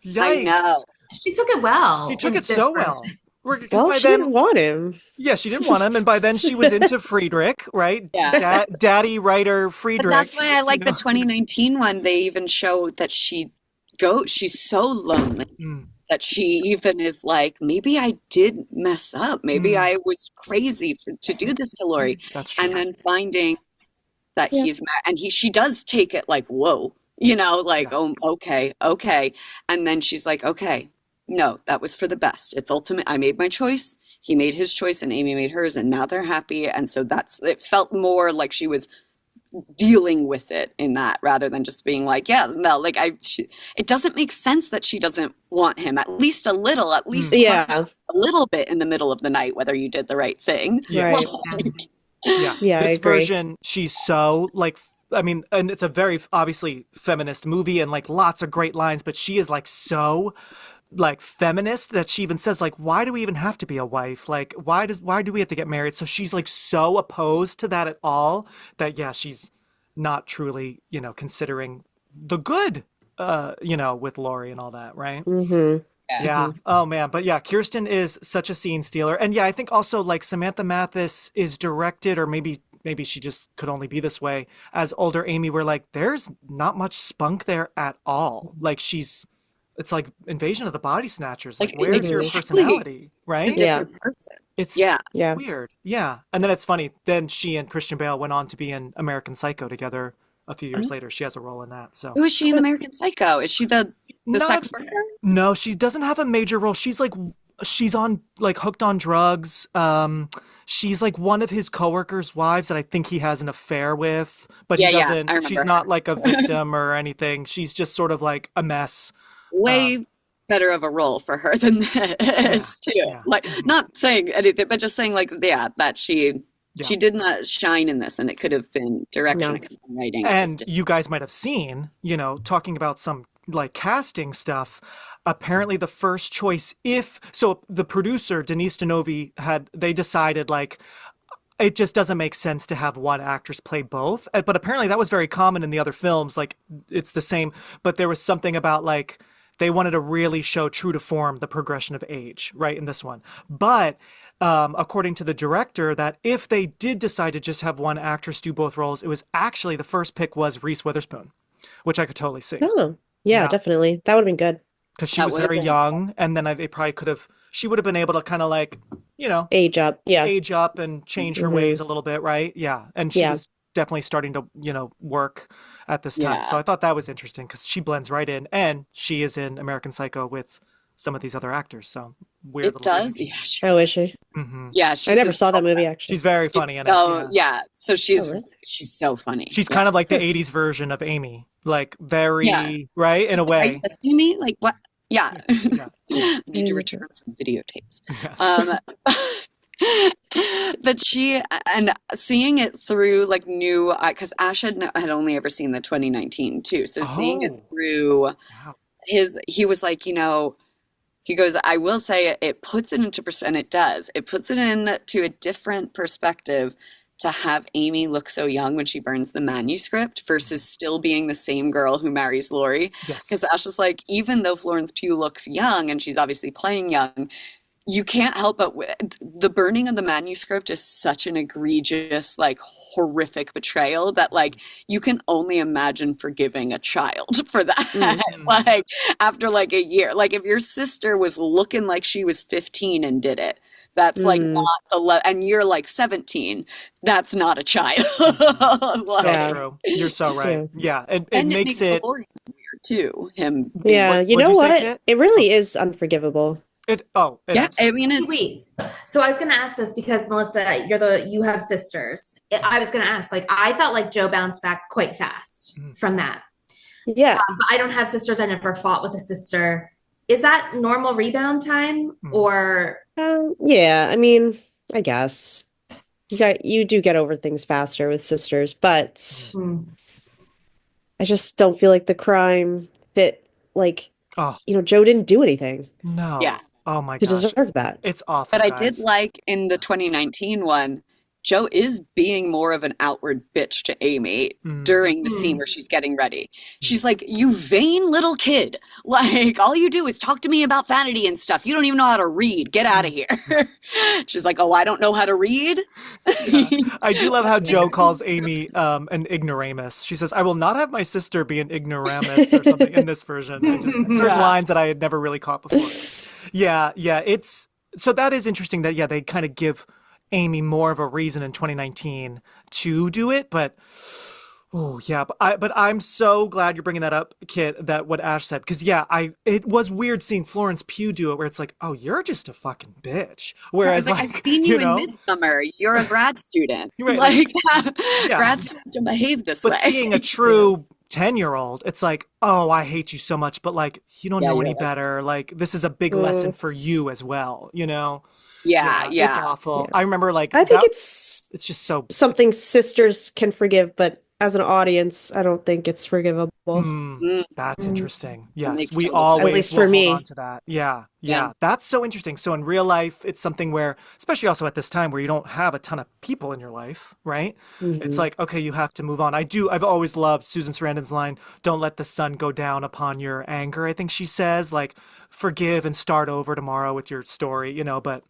yikes. I know. She took it well. She took it so well. Well, she didn't want him. Yeah, she didn't want him. And by then she was into Friedrich, right? Yeah. Daddy writer Friedrich. But that's why I like the 2019 one. They even show that she's so lonely that she even is like, maybe I did mess up. Maybe I was crazy to do this to Laurie. That's true. And then finding that he's mad. And she does take it like, whoa, oh, okay. And then she's like, okay. No, that was for the best. It's ultimate. I made my choice. He made his choice and Amy made hers, and now they're happy. And so it felt more like she was dealing with it in that rather than just being like, yeah, no, like it doesn't make sense that she doesn't want him at least a little, a little bit in the middle of the night, whether you did the right thing. Right. This version, she's so like, I mean, and it's a very obviously feminist movie and like lots of great lines, but she is like so like feminist that she even says like, why do we even have to be a wife? Like, why do we have to get married? So she's like so opposed to that at all that she's not truly, considering the good, with Laurie and all that, right? Mm-hmm. Yeah. Oh man. But yeah, Kirsten is such a scene stealer. And I think also like Samantha Mathis is directed or maybe maybe she just could only be this way. As older Amy, we're like, there's not much spunk there at all. Like it's like Invasion of the Body Snatchers. Like where's your personality, right? A different person. It's weird. Yeah. And then it's funny. Then she and Christian Bale went on to be in American Psycho together a few years later. She has a role in that. So who is she in American Psycho? Is she the sex worker? No, she doesn't have a major role. She's on like hooked on drugs. She's like one of his coworkers' wives that I think he has an affair with, but he doesn't. She's not like a victim or anything. She's just sort of like a mess. Way better of a role for her than this too. Yeah. Like not saying anything, but just saying like that she did not shine in this, and it could have been direction and writing. And you guys might have seen, talking about some like casting stuff. Apparently the first choice, the producer, Denise Denovi, they decided like, it just doesn't make sense to have one actress play both. But apparently that was very common in the other films. Like it's the same, but there was something about like, they wanted to really show true to form the progression of age, right, in this one. But according to the director, that if they did decide to just have one actress do both roles, it was actually the first pick was Reese Witherspoon, which I could totally see. Oh, yeah. Definitely. That would have been good. Because she was very young, and then they probably she would have been able to kind of like, age up. Yeah. Age up and change her ways a little bit, right? Yeah. And she was definitely starting to, work at this time. So I thought that was interesting because she blends right in, and she is in American Psycho with some of these other actors. So weird. It does. Yeah, is she? Mm-hmm. Yeah. I never saw that movie actually. She's very funny in it. Oh yeah. So she's so funny. She's kind of like the 80s version of Amy, like very right in a way. Are you listening to me? Like what? Yeah. I need to return some videotapes. Yes. But and seeing it through like new, because Ash had only ever seen the 2019 too. So seeing it through he was like, he goes, I will say it puts it into and it does. It puts it into a different perspective to have Amy look so young when she burns the manuscript versus still being the same girl who marries Laurie. Because Ash is like, even though Florence Pugh looks young and she's obviously playing young, you can't help but the burning of the manuscript is such an egregious, like horrific betrayal that like you can only imagine forgiving a child for that. Like after like a year, like if your sister was looking like she was 15 and did it, that's like not and you're like 17, that's not a child. Like, so true. You're so right. Yeah. It makes it weird too. Him. Yeah. You know what? It really is unforgivable. I mean, wait. So I was going to ask this because Melissa, you have sisters. I was going to ask, like, I felt like Joe bounced back quite fast from that. Yeah. But I don't have sisters. I never fought with a sister. Is that normal rebound time or? Yeah. I mean, I guess you do get over things faster with sisters, but I just don't feel like the crime fit. Like, Joe didn't do anything. No. Yeah. Oh my gosh. To deserve that. It's awful. But I did like in the 2019 one, Joe is being more of an outward bitch to Amy during the scene where she's getting ready. She's like, you vain little kid. Like, all you do is talk to me about vanity and stuff. You don't even know how to read. Get out of here. She's like, oh, I don't know how to read? I do love how Joe calls Amy an ignoramus. She says, I will not have my sister be an ignoramus or something in this version. Certain lines that I had never really caught before. Yeah. So that is interesting that, they kind of give Amy more of a reason in 2019 to do it, but I'm so glad you're bringing that up, Kit, that what Ash said, because it was weird seeing Florence Pugh do it, where it's like, oh, you're just a fucking bitch. Whereas like I've seen you in Midsummer, you're a grad student. Right. Like grad students don't behave this way. But seeing a true 10-year-old, it's like, oh, I hate you so much, but like you don't know any better. Like this is a big lesson for you as well, Yeah. It's awful. Yeah. I remember I think it's just so something sisters can forgive, but as an audience, I don't think it's forgivable. That's interesting. Yes, we always, at least for me, hold on to that. Yeah. That's so interesting. So in real life, it's something where, especially also at this time where you don't have a ton of people in your life, right? It's like, okay, you have to move on. I've always loved Susan Sarandon's line, don't let the sun go down upon your anger. I think she says, like, forgive and start over tomorrow with your story, but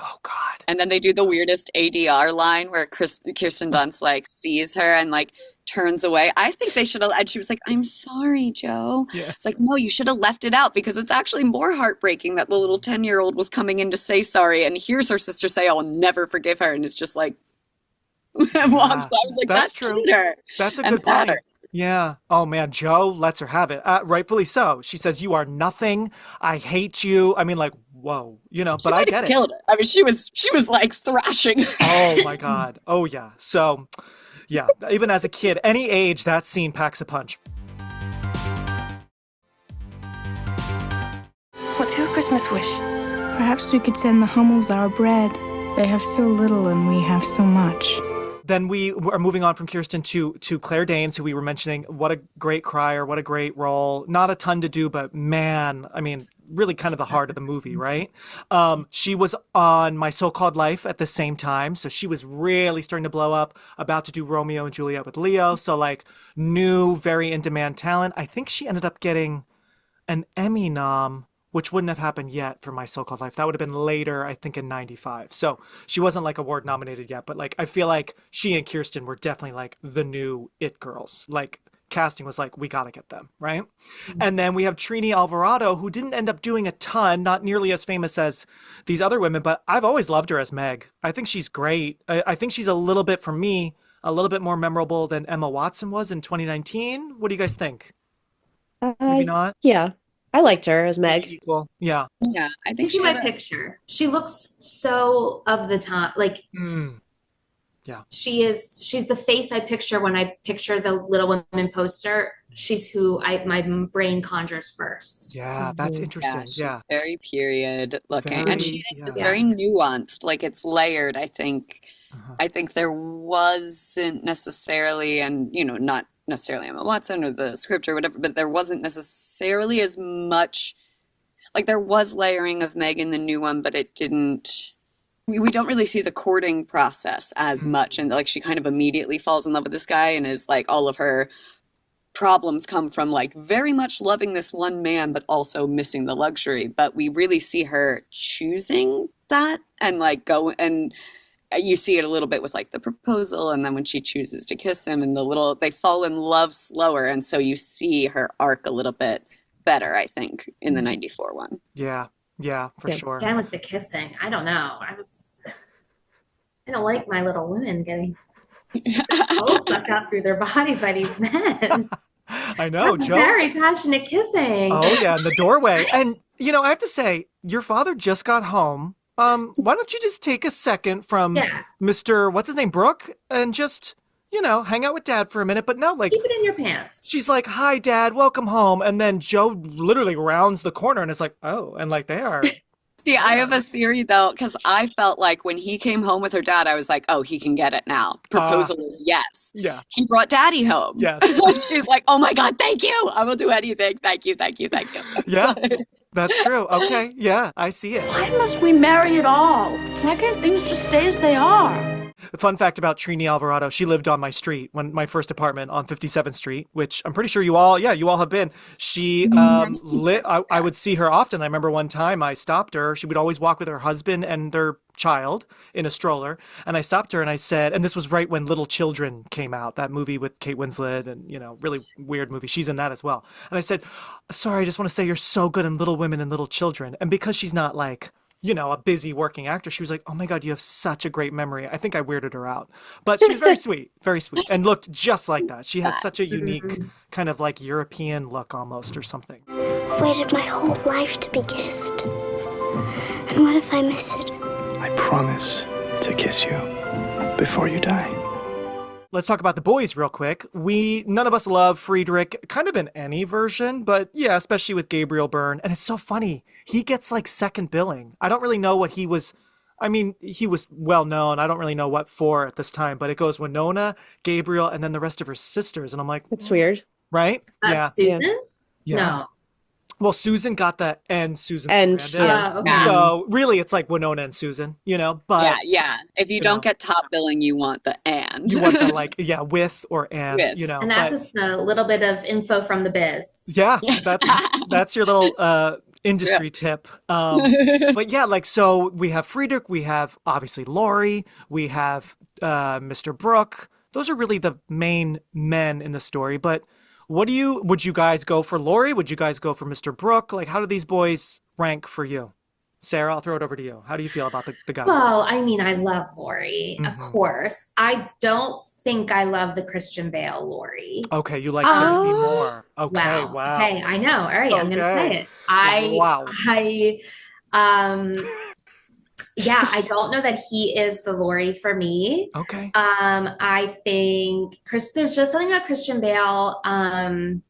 Oh God. And then they do the weirdest ADR line where Kirsten Dunst like sees her and like turns away. I think they should have, and she was like, I'm sorry, Joe. Yeah. It's like, no, you should have left it out because it's actually more heartbreaking that the little 10-year-old was coming in to say sorry and hears her sister say, I'll never forgive her. And it's just like, walks. I was like, that's true. Cheater. That's a good point. Yeah. Oh man, Joe lets her have it. Rightfully so. She says, you are nothing. I hate you. I mean, like, whoa, but I get it. Killed it. I mean, she was like thrashing. Oh my God. Oh yeah. So yeah, even as a kid, any age, that scene packs a punch. What's your Christmas wish? Perhaps we could send the Hummels our bread. They have so little and we have so much. Then we are moving on from Kirsten to Claire Danes, who we were mentioning. What a great crier. What a great role. Not a ton to do, but man, I mean, really kind of the heart of the movie, right? She was on My So-Called Life at the same time. So she was really starting to blow up, about to do Romeo and Juliet with Leo. So like new, very in-demand talent. I think she ended up getting an Emmy nom, which wouldn't have happened yet for My So-Called Life. That would have been later, I think, in 95. So she wasn't like award nominated yet, but like I feel like she and Kirsten were definitely like the new it girls. Like casting was like, we got to get them, right? Mm-hmm. And then we have Trini Alvarado, who didn't end up doing a ton, not nearly as famous as these other women, but I've always loved her as Meg. I think she's great. I think she's a little bit, for me, a little bit more memorable than Emma Watson was in 2019. What do you guys think? Maybe not? Yeah. I liked her as Meg. Equal. Yeah. Yeah. I think see my picture. She looks so of the time. Like, yeah. She's the face I picture when I picture the Little Women poster. She's who my brain conjures first. Yeah, that's interesting. Yeah. She's very period looking. And it's very nuanced. Like it's layered, I think. I think there wasn't necessarily, and not necessarily Emma Watson or the script or whatever, but there wasn't necessarily as much, like there was layering of Meg in the new one, but it didn't, we don't really see the courting process as much. And like she kind of immediately falls in love with this guy and is like all of her problems come from like very much loving this one man, but also missing the luxury. But we really see her choosing that and like go and you see it a little bit with like the proposal and then when she chooses to kiss him and they fall in love slower. And so you see her arc a little bit better, I think, in the 94 one. Yeah. Yeah, for sure. Again with the kissing. I don't know. I don't like my Little Women getting so sucked up through their bodies by these men. I know, That's Joe. Very passionate kissing. Oh yeah, in the doorway. And I have to say, your father just got home. Why don't you just take a second from Mr. What's his name, Brooke, and just, hang out with Dad for a minute. But no, like keep it in your pants. She's like, "Hi, Dad, welcome home," and then Joe literally rounds the corner, and it's like, oh, and like they are. See, I have a theory though, because I felt like when he came home with her dad, I was like, oh, he can get it now. Proposal is yes. Yeah. He brought Daddy home. Yes. She's like, oh my God, thank you. I will do anything. Thank you. Thank you. Thank you. Yeah. That's true. Okay. Yeah, I see it. Why must we marry at all? Why can't things just stay as they are? Fun fact about Trini Alvarado, she lived on my street, my first apartment on 57th Street, which I'm pretty sure you all have been. She I would see her often. I remember one time I stopped her. She would always walk with her husband and their child in a stroller. And I stopped her and I said, and this was right when Little Children came out, that movie with Kate Winslet and, really weird movie. She's in that as well. And I said, sorry, I just want to say you're so good in Little Women and Little Children. And because she's not like, a busy working actor, she was like, oh my God, you have such a great memory. I think I weirded her out. But she was very sweet, and looked just like that. She has such a unique kind of like European look almost or something. I've waited my whole life to be kissed. And what if I miss it? I promise to kiss you before you die. Let's talk about the boys real quick. None of us love Friedrich, kind of in any version, but yeah, especially with Gabriel Byrne. And it's so funny. He gets like second billing. I don't really know what he was. I mean, he was well known. I don't really know what for at this time, but it goes Winona, Gabriel, and then the rest of her sisters. And I'm like, it's weird. Right? Yeah. Susan? Yeah. No. Well, Susan got the and Susan. And okay. So really it's like Winona and Susan, but yeah. If you don't get top billing, you want the and. You want the with or and, With. And that's just a little bit of info from the biz. Yeah, that's your little industry tip. But yeah, like, so we have Friedrich, we have obviously Laurie, we have Mr. Brooke. Those are really the main men in the story. But would you guys go for Laurie? Would you guys go for Mr. Brooke? Like, how do these boys rank for you? Sarah, I'll throw it over to you. How do you feel about the guys? Well, I mean, I love Laurie, of course. I don't think I love the Christian Bale Laurie. Okay, you like Timothy more. Okay, wow. Okay, I know. All right, I'm gonna say it. I don't know that he is the Laurie for me. Okay. I think there's just something about Christian Bale, and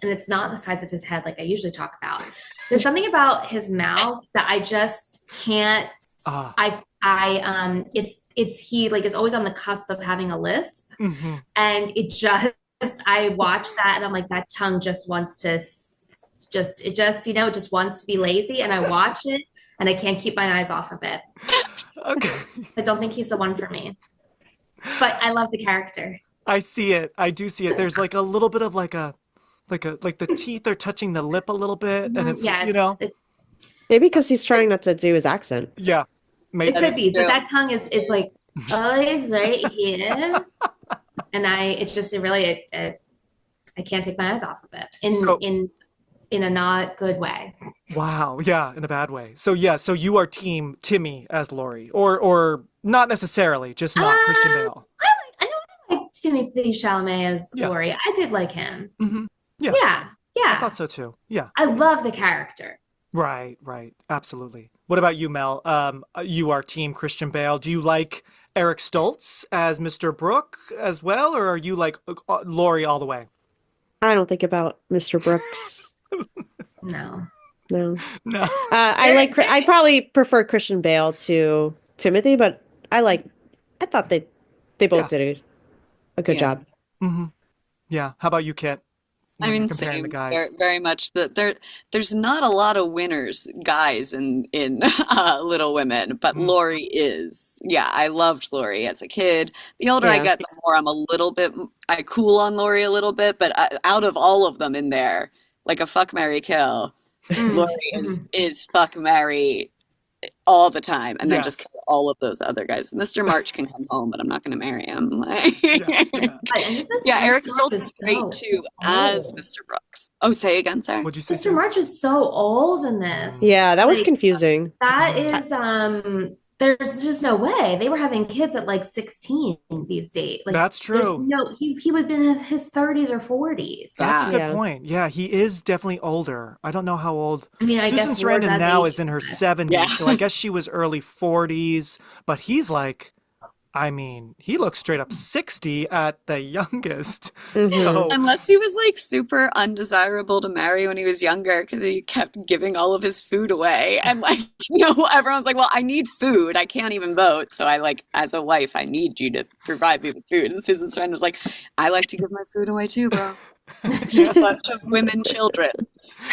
it's not the size of his head like I usually talk about. There's something about his mouth that I just can't. He like is always on the cusp of having a lisp, and it just I watch that and I'm like, that tongue just wants to just wants to be lazy, and I watch it and I can't keep my eyes off of it. Okay. I don't think he's the one for me, but I love the character. I see it. I do see it. There's like a little bit of like the teeth are touching the lip a little bit, and it's maybe because he's trying not to do his accent. Yeah, maybe. It could be, but that tongue is like always right here, and I can't take my eyes off of it in a not good way. Wow, yeah, in a bad way. So you are team Timmy as Laurie, or not necessarily, just not Christian Bale. I like Timothée Chalamet as Laurie. I did like him. Mm-hmm. Yeah. I thought so too. Yeah. I love the character. Right. Absolutely. What about you, Mel? You are team Christian Bale. Do you like Eric Stoltz as Mr. Brooke as well, or are you like Laurie all the way? I don't think about Mr. Brooks. No. I probably prefer Christian Bale to Timothy, but I thought they both did a good job. Mm-hmm. Yeah. How about you, Kit? I mean, same. They're very much there's not a lot of winners guys in Little Women, but Laurie is. Yeah, I loved Laurie as a kid. The older I get, the more I cool on Laurie a little bit, but out of all of them in there, like a fuck, marry, kill, Laurie is fuck, marry all the time, and then just kill all of those other guys. Mr. March can come home, but I'm not going to marry him. Eric Stoltz is great too as Mr. Brooks. Oh, say again, Sarah. What'd you say? Mr. March is so old in this. Yeah, that was confusing. That is there's just no way. They were having kids at like 16 these days. Like, that's true. He would have been in his 30s or 40s. That's a good point. Yeah, he is definitely older. I don't know how old. I mean, I Susan guess Sarandon now is in her 70s, so I guess she was early 40s. But he's like, I mean, he looks straight up 60 at the youngest. So, unless he was like super undesirable to marry when he was younger because he kept giving all of his food away. And like, everyone's like, well, I need food. I can't even vote. So I as a wife, I need you to provide me with food. And Susan Sarandon was like, I like to give my food away too, bro. A bunch of women, children.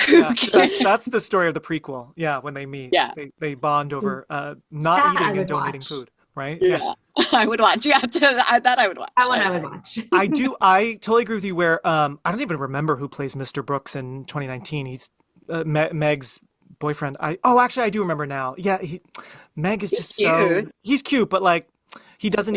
That's the story of the prequel. Yeah, when they meet. Yeah. They bond over not eating and donating food. Right? Yeah. I would watch. Yeah, that I would watch. That one I would watch. I totally agree with you where I don't even remember who plays Mr. Brooks in 2019. He's Meg's boyfriend. Actually I do remember now. Yeah, Meg is just cute. He's cute, but like he doesn't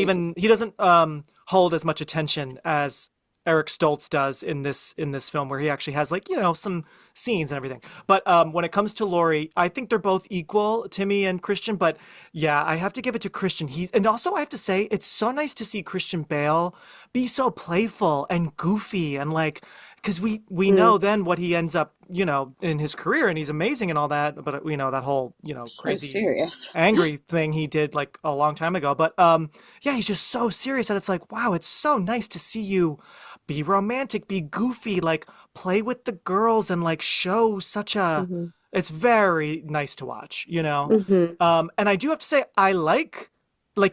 hold as much attention as Eric Stoltz does in this film, where he actually has like, some scenes and everything. But when it comes to Laurie, I think they're both equal, Timmy and Christian. But yeah, I have to give it to Christian. And also I have to say, it's so nice to see Christian Bale be so playful and goofy, and like, because we know then what he ends up, in his career, and he's amazing and all that. But that whole, crazy, serious, angry thing he did like a long time ago. But he's just so serious, and it's like, wow, it's so nice to see you be romantic, be goofy, like play with the girls, and like show such a. It's very nice to watch, And I do have to say, I like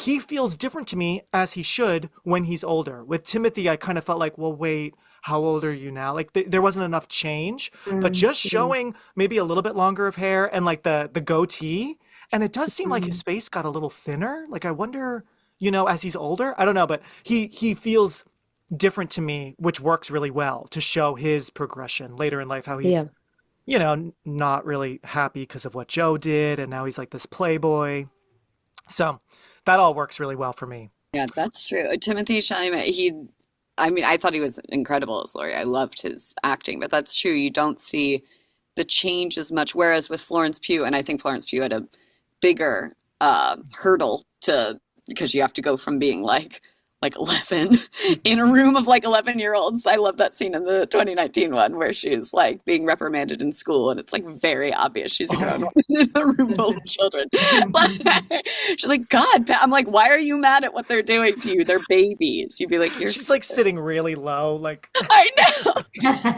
he feels different to me, as he should, when he's older. With Timothy, I kind of felt like, well, wait, how old are you now? Like there wasn't enough change, but just showing maybe a little bit longer of hair and like the goatee, and it does seem like his face got a little thinner. Like I wonder, as he's older, I don't know, but he feels different to me, which works really well to show his progression later in life, how he's not really happy because of what Joe did. And now he's like this playboy. So that all works really well for me. Yeah, that's true. Timothy Chalamet, I thought he was incredible as Laurie. I loved his acting, but that's true. You don't see the change as much. Whereas with Florence Pugh, and I think Florence Pugh had a bigger hurdle because you have to go from being like 11 in a room of like 11-year-olds. I love that scene in the 2019 one where she's like being reprimanded in school and it's like very obvious she's a grown woman in a room full of children. She's like, God, I'm like, why are you mad at what they're doing to you? They're babies. You'd be like, she's like sitting really low, like I know.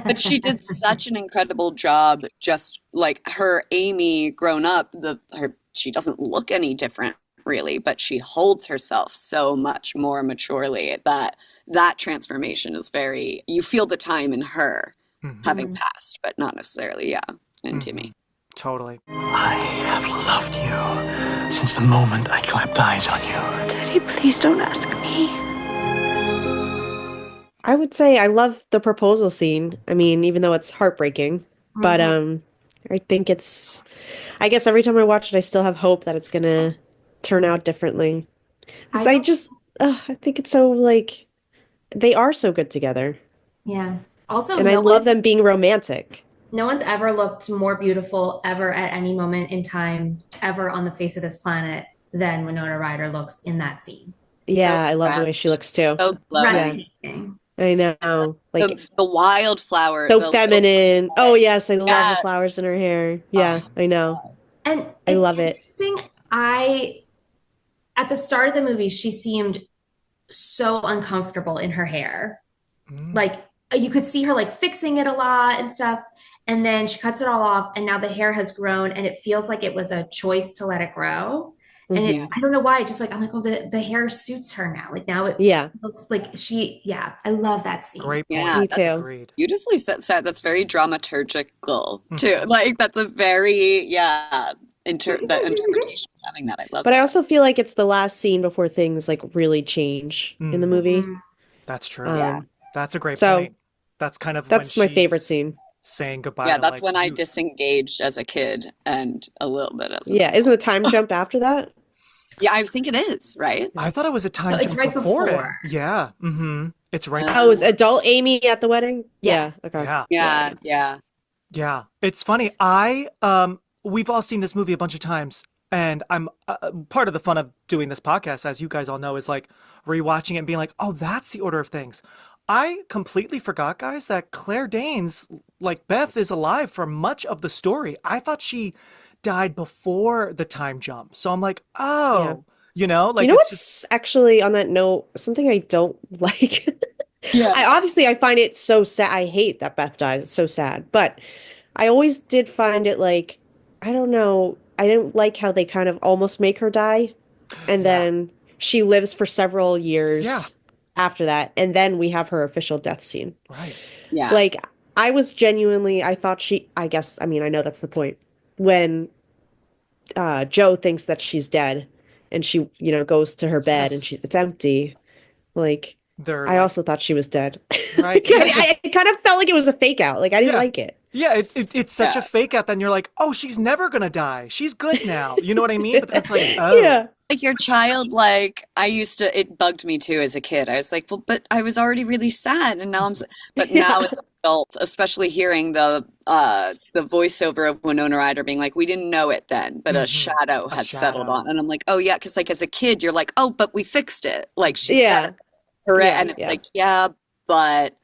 But she did such an incredible job, just like her Amy grown up, she doesn't look any different really, but she holds herself so much more maturely that transformation is you feel the time in her having passed, but not necessarily in Timmy. Totally. I have loved you since the moment I clapped eyes on you. Daddy, please don't ask me. I would say I love the proposal scene. I mean, even though it's heartbreaking, but I think I guess every time I watch it, I still have hope that it's gonna turn out differently. I think it's so like they are so good together. Yeah. Also, and I love them being romantic. No one's ever looked more beautiful ever at any moment in time ever on the face of this planet than Winona Ryder looks in that scene. Yeah, I love the way she looks too. So breathtaking. I know. Like the wildflower. So feminine. Oh yes, I love the flowers in her hair. Yeah, I know. And I love it. At the start of the movie, she seemed so uncomfortable in her hair. Like you could see her like fixing it a lot and stuff. And then she cuts it all off and now the hair has grown and it feels like it was a choice to let it grow. And I don't know why, just like, I'm like, oh, the hair suits her now. Like now it feels like I love that scene. Great point. Yeah, me too. Beautifully set. That's very dramaturgical too. Like that's a very, the interpretation of having that. I love But I also feel like it's the last scene before things like really change in the movie. That's true. That's a great So, point. That's kind of That's when my favorite scene. Saying goodbye. Yeah, to, that's like, when I youth. disengaged as a kid and a little bit as Isn't the time jump after that? Yeah, I think it is, right? I thought it was a time it's jump right before it. before. Yeah. It's right Oh, was adult Amy at the wedding? Yeah. Okay. Yeah. It's funny. We've all seen this movie a bunch of times, and I'm part of the fun of doing this podcast, as you guys all know, is like rewatching it and being like, oh, that's the order of things. I completely forgot, guys, that Claire Danes, like Beth, is alive for much of the story. I thought she died before the time jump. So I'm like, like you know what's actually on that note, something I don't like. I find it so sad. I hate that Beth dies. It's so sad. But I always did find it like, I don't know. I didn't like how they kind of almost make her die. And then she lives for several years after that. And then we have her official death scene. Right. Yeah. Like I thought I know that's the point. When Joe thinks that she's dead and she, goes to her bed and it's empty. Like, I also thought she was dead. Right. I kind of felt like it was a fake out. Like, I didn't like it. Yeah, it's such a fake out. Then you're like, oh, she's never going to die. She's good now. You know what I mean? But that's like, oh. Yeah. Like your child, it bugged me too as a kid. I was like, well, but I was already really sad. And now but now as an adult, especially hearing the voiceover of Winona Ryder being like, we didn't know it then, but a shadow had settled on. And I'm like, oh yeah. Cause like as a kid, you're like, oh, but we fixed it. Like she's dead. Correct. And it's like, but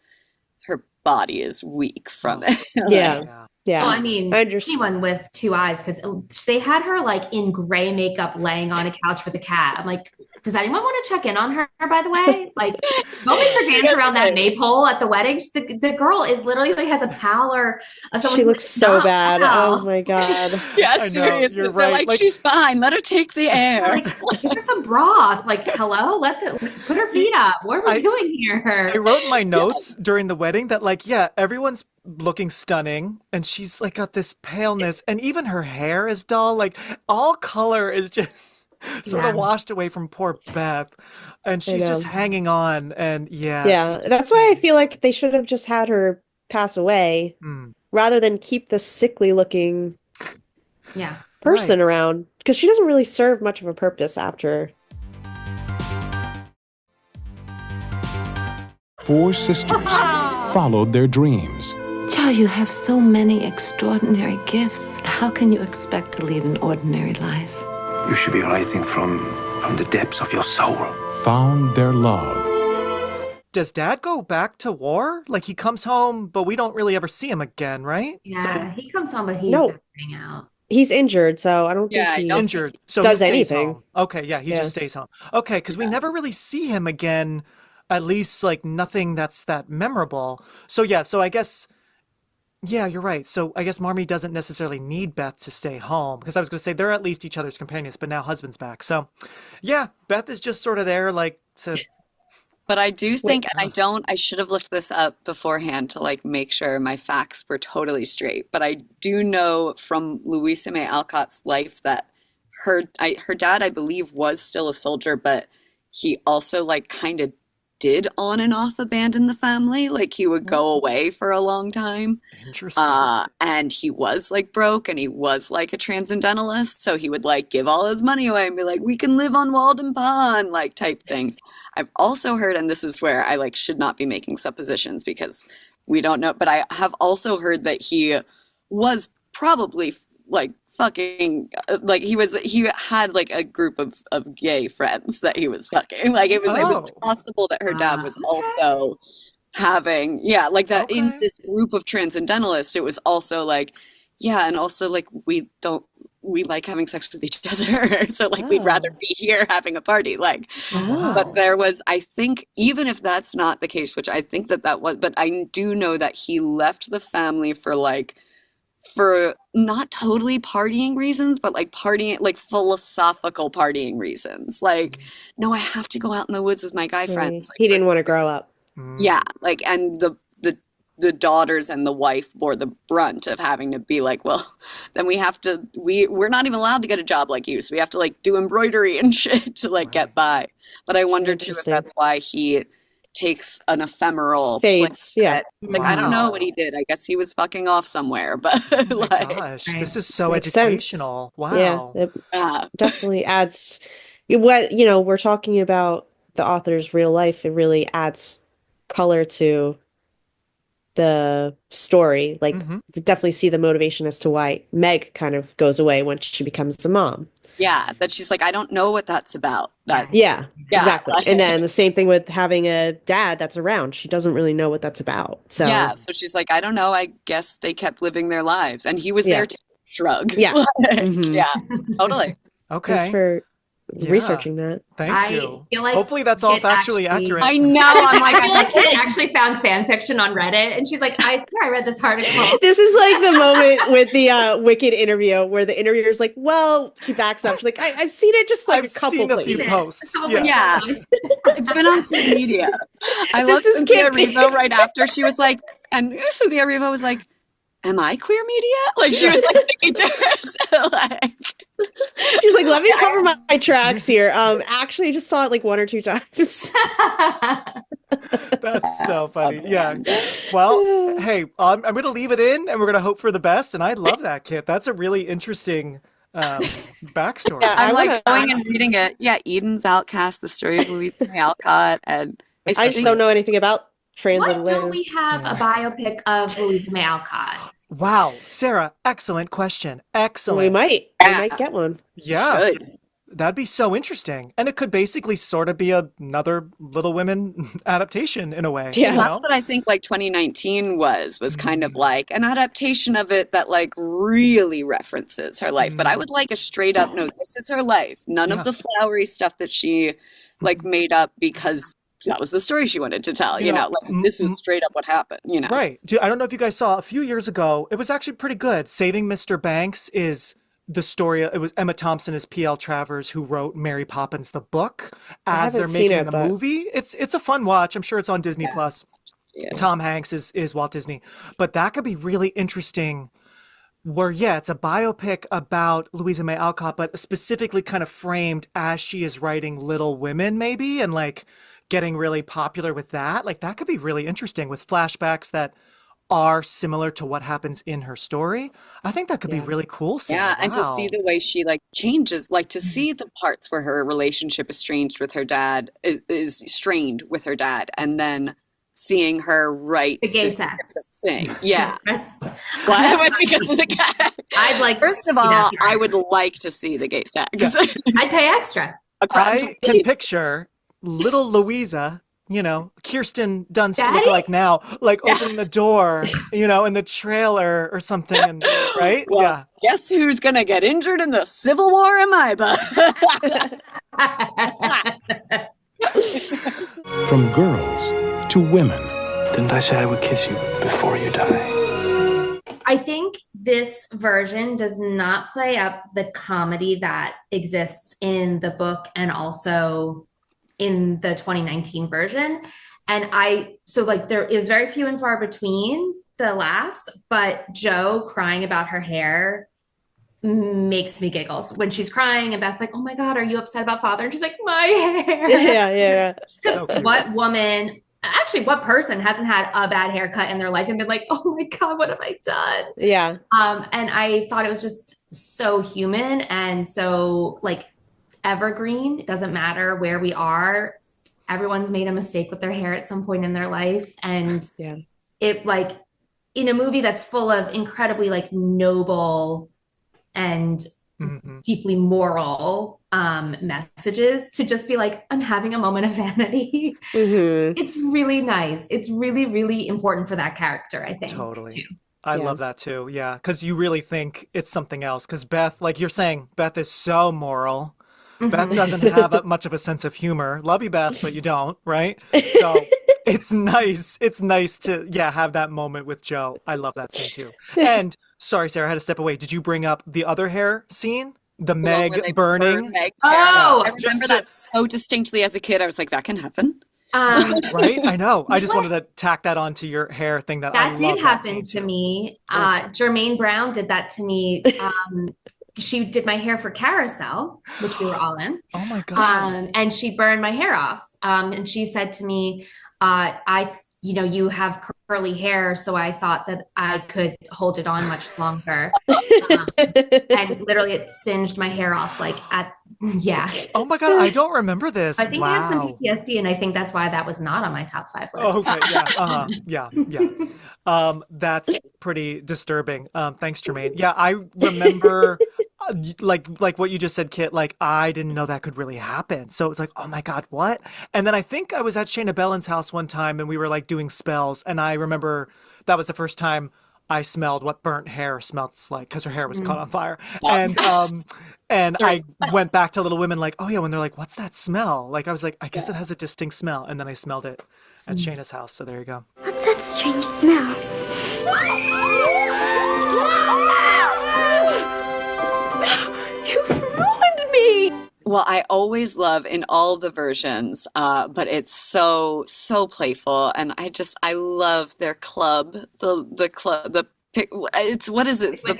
her body is weak from it. Yeah. Well, I mean, anyone with two eyes, because they had her like in gray makeup laying on a couch with a cat. I'm like, does anyone want to check in on her, by the way? Like, don't make her dance around that maypole at the wedding. The girl is literally like has a pallor of someone. She looks so bad. Oh my God. Yeah, seriously. You're right. Like, she's fine. Let her take the air. Give her some broth. Like, hello, put her feet up. What are we doing here? I wrote in my notes during the wedding that everyone's looking stunning and she's like got this paleness and even her hair is dull. Like all color is just sort of washed away from poor Beth and she's just hanging on and that's why I feel like they should have just had her pass away rather than keep the sickly looking person right. around, because she doesn't really serve much of a purpose after. 4 sisters followed their dreams. Joe, you have so many extraordinary gifts. How can you expect to lead an ordinary life? You should be writing from the depths of your soul. Found their love. Does Dad go back to war? Like, he comes home, but we don't really ever see him again, right? Yeah, he comes home, but he's hang out. He's injured, so I don't think he's injured. So does he stays anything. home. Okay, yeah, he just stays home. Okay, because we never really see him again, at least like nothing that's that memorable. So yeah, so I guess, yeah, you're right. So I guess Marmee doesn't necessarily need Beth to stay home, because I was going to say they're at least each other's companions, but now husband's back. So yeah, Beth is just sort of there like to... But I do think, and I should have looked this up beforehand to like make sure my facts were totally straight. But I do know from Louisa May Alcott's life that her dad, I believe, was still a soldier, but he also like kind of did on and off abandon the family. Like he would go away for a long time. Interesting. And he was like broke and he was like a transcendentalist. So he would like give all his money away and be like, we can live on Walden Pond, like type things. I've also heard, and this is where I like should not be making suppositions because we don't know, but I have also heard that he was probably like fucking, like he had like a group of gay friends that he was fucking. Like it was possible that her dad was also having, like that in this group of transcendentalists, it was also like, and also like we like having sex with each other. So like we'd rather be here having a party. Like, but there was, I think, even if that's not the case, which I think that was, but I do know that he left the family for not totally partying reasons, but like partying, like philosophical partying reasons. Like, no, I have to go out in the woods with my guy friends. Like, he didn't want to grow up. Yeah. Like, and the daughters and the wife bore the brunt of having to be like, well, then we're not even allowed to get a job like you. So we have to like do embroidery and shit to like get by. But I wonder too if that's why he takes an ephemeral fades. Yeah. Like, I don't know what he did. I guess he was fucking off somewhere, but like, gosh, this is so educational. Wow. Yeah. It definitely adds what, we're talking about the author's real life. It really adds color to the story. Like we definitely see the motivation as to why Meg kind of goes away when she becomes a mom. Yeah, that she's like, I don't know what that's about. Yeah, exactly. And then the same thing with having a dad that's around. She doesn't really know what that's about. So yeah, so she's like, I don't know. I guess they kept living their lives, and he was there to shrug. Yeah, yeah, totally. Okay. Thanks for researching that. Thank you. Feel like hopefully that's all factually accurate. I know. I'm like, I feel like actually found fan fiction on Reddit, and she's like, I swear I read this article. This is like the moment with the Wicked interview where the interviewer's like, well, she backs up. She's like, I've seen it just like a couple places. Few posts. Yeah. It's been on Food Media. I love Cynthia Erivo right after. She was like, and Cynthia Erivo was like, am I queer media? Like she was like thinking to herself, like she's like, let me cover my tracks here. Actually I just saw it like 1 or 2 times. That's so funny. Yeah. Well, hey, I'm going to leave it in and we're going to hope for the best. And I love that, Kit. That's a really interesting backstory. Yeah, I'm like going and reading it. Yeah, Eden's Outcast, the story of Louisa May Alcott. And I just don't know anything about Why don't we have a biopic of Louisa May Alcott? Wow, Sarah, excellent question. Excellent. We might get one. Yeah. That'd be so interesting. And it could basically sort of be another Little Women adaptation in a way. Yeah. That's what I think like 2019 was kind of like an adaptation of it that like really references her life. But I would like a straight up, no, this is her life. None of the flowery stuff that she like made up because that was the story she wanted to tell, you know, like this was straight up what happened, you know? Right. I don't know if you guys saw a few years ago, it was actually pretty good. Saving Mr. Banks is the story. It was Emma Thompson as P.L. Travers who wrote Mary Poppins, the book, as they're making the movie. It's a fun watch. I'm sure it's on Disney Plus. Yeah. Tom Hanks is Walt Disney. But that could be really interesting where, it's a biopic about Louisa May Alcott, but specifically kind of framed as she is writing Little Women maybe, and like getting really popular with that. Like that could be really interesting with flashbacks that are similar to what happens in her story, I think that could be really cool. Sarah. Yeah, and to Wow. see the way she like changes, like to see the parts where her relationship is strained with her dad, is strained with her dad, and then seeing her write The gay this sex thing. Yeah. What? Because of the cat. I'd like. First of all, I would like to see the gay sex. I'd pay extra. I can picture little Louisa, you know, Kirsten Dunst Daddy? look like now, like opening the door, you know, in the trailer or something, and, right? Well, yeah. Guess who's gonna get injured in the Civil War in my book? From girls to women. Didn't I say I would kiss you before you die? I think this version does not play up the comedy that exists in the book and also in the 2019 version. And so like there is very few and far between the laughs, but Jo crying about her hair makes me giggles when she's crying, and Beth's like, oh my God, are you upset about father? And she's like, my hair. Yeah. So cute. What person hasn't had a bad haircut in their life and been like, oh my God, what have I done? Yeah. And I thought it was just so human and so like evergreen. It doesn't matter where we are. Everyone's made a mistake with their hair at some point in their life. And it like in a movie that's full of incredibly like noble and deeply moral messages, to just be like, I'm having a moment of vanity. It's really nice. It's really, really important for that character, I think. Totally. Too. I love that too. Yeah. Because you really think it's something else. Because Beth, like you're saying, Beth is so moral. Beth doesn't have much of a sense of humor. Love you, Beth, but you don't, right? So it's nice. It's nice to, have that moment with Jo. I love that scene too. And sorry, Sarah, I had to step away. Did you bring up the other hair scene? The Meg burning? Meg's hair. I remember that so distinctly as a kid. I was like, that can happen. Right? I know. I just wanted to tack that onto your hair thing. That did happen to me. Jermaine Brown did that to me. She did my hair for Carousel, which we were all in. Oh my God. And she burned my hair off. And she said to me, you have curly hair, so I thought that I could hold it on much longer. And literally it singed my hair off Oh my God, I don't remember this. I think I have some PTSD, and I think that's why that was not on my top 5 list. Okay, yeah. That's pretty disturbing. Thanks, Jermaine. Yeah, I remember like what you just said, Kit, like I didn't know that could really happen. So it's like, oh my God, what? And then I think I was at Shayna Bellin's house one time and we were like doing spells, and I remember that was the first time I smelled what burnt hair smells like, because her hair was caught on fire. And I went back to Little Women like, oh yeah, when they're like, what's that smell? Like I was like, I guess it has a distinct smell. And then I smelled it at Shayna's house. So there you go. What's that strange smell? You've ruined me! Well, I always love in all the versions, but it's so playful, and I love their club, Pickwick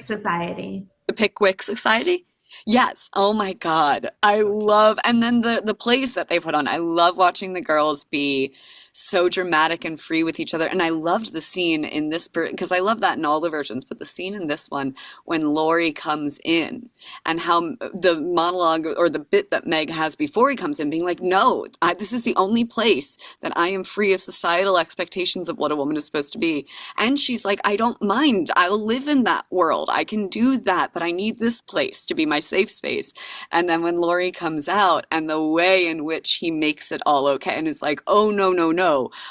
Society. The Pickwick Society. Yes. Oh my God. I love, and then the plays that they put on. I love watching the girls be so dramatic and free with each other. And I loved the scene in this, because I love that in all the versions, but the scene in this one when Laurie comes in and how the monologue or the bit that Meg has before he comes in being like, no, this is the only place that I am free of societal expectations of what a woman is supposed to be. And she's like, I don't mind. I'll live in that world. I can do that, but I need this place to be my safe space. And then when Laurie comes out and the way in which he makes it all okay, and it's like, oh, no,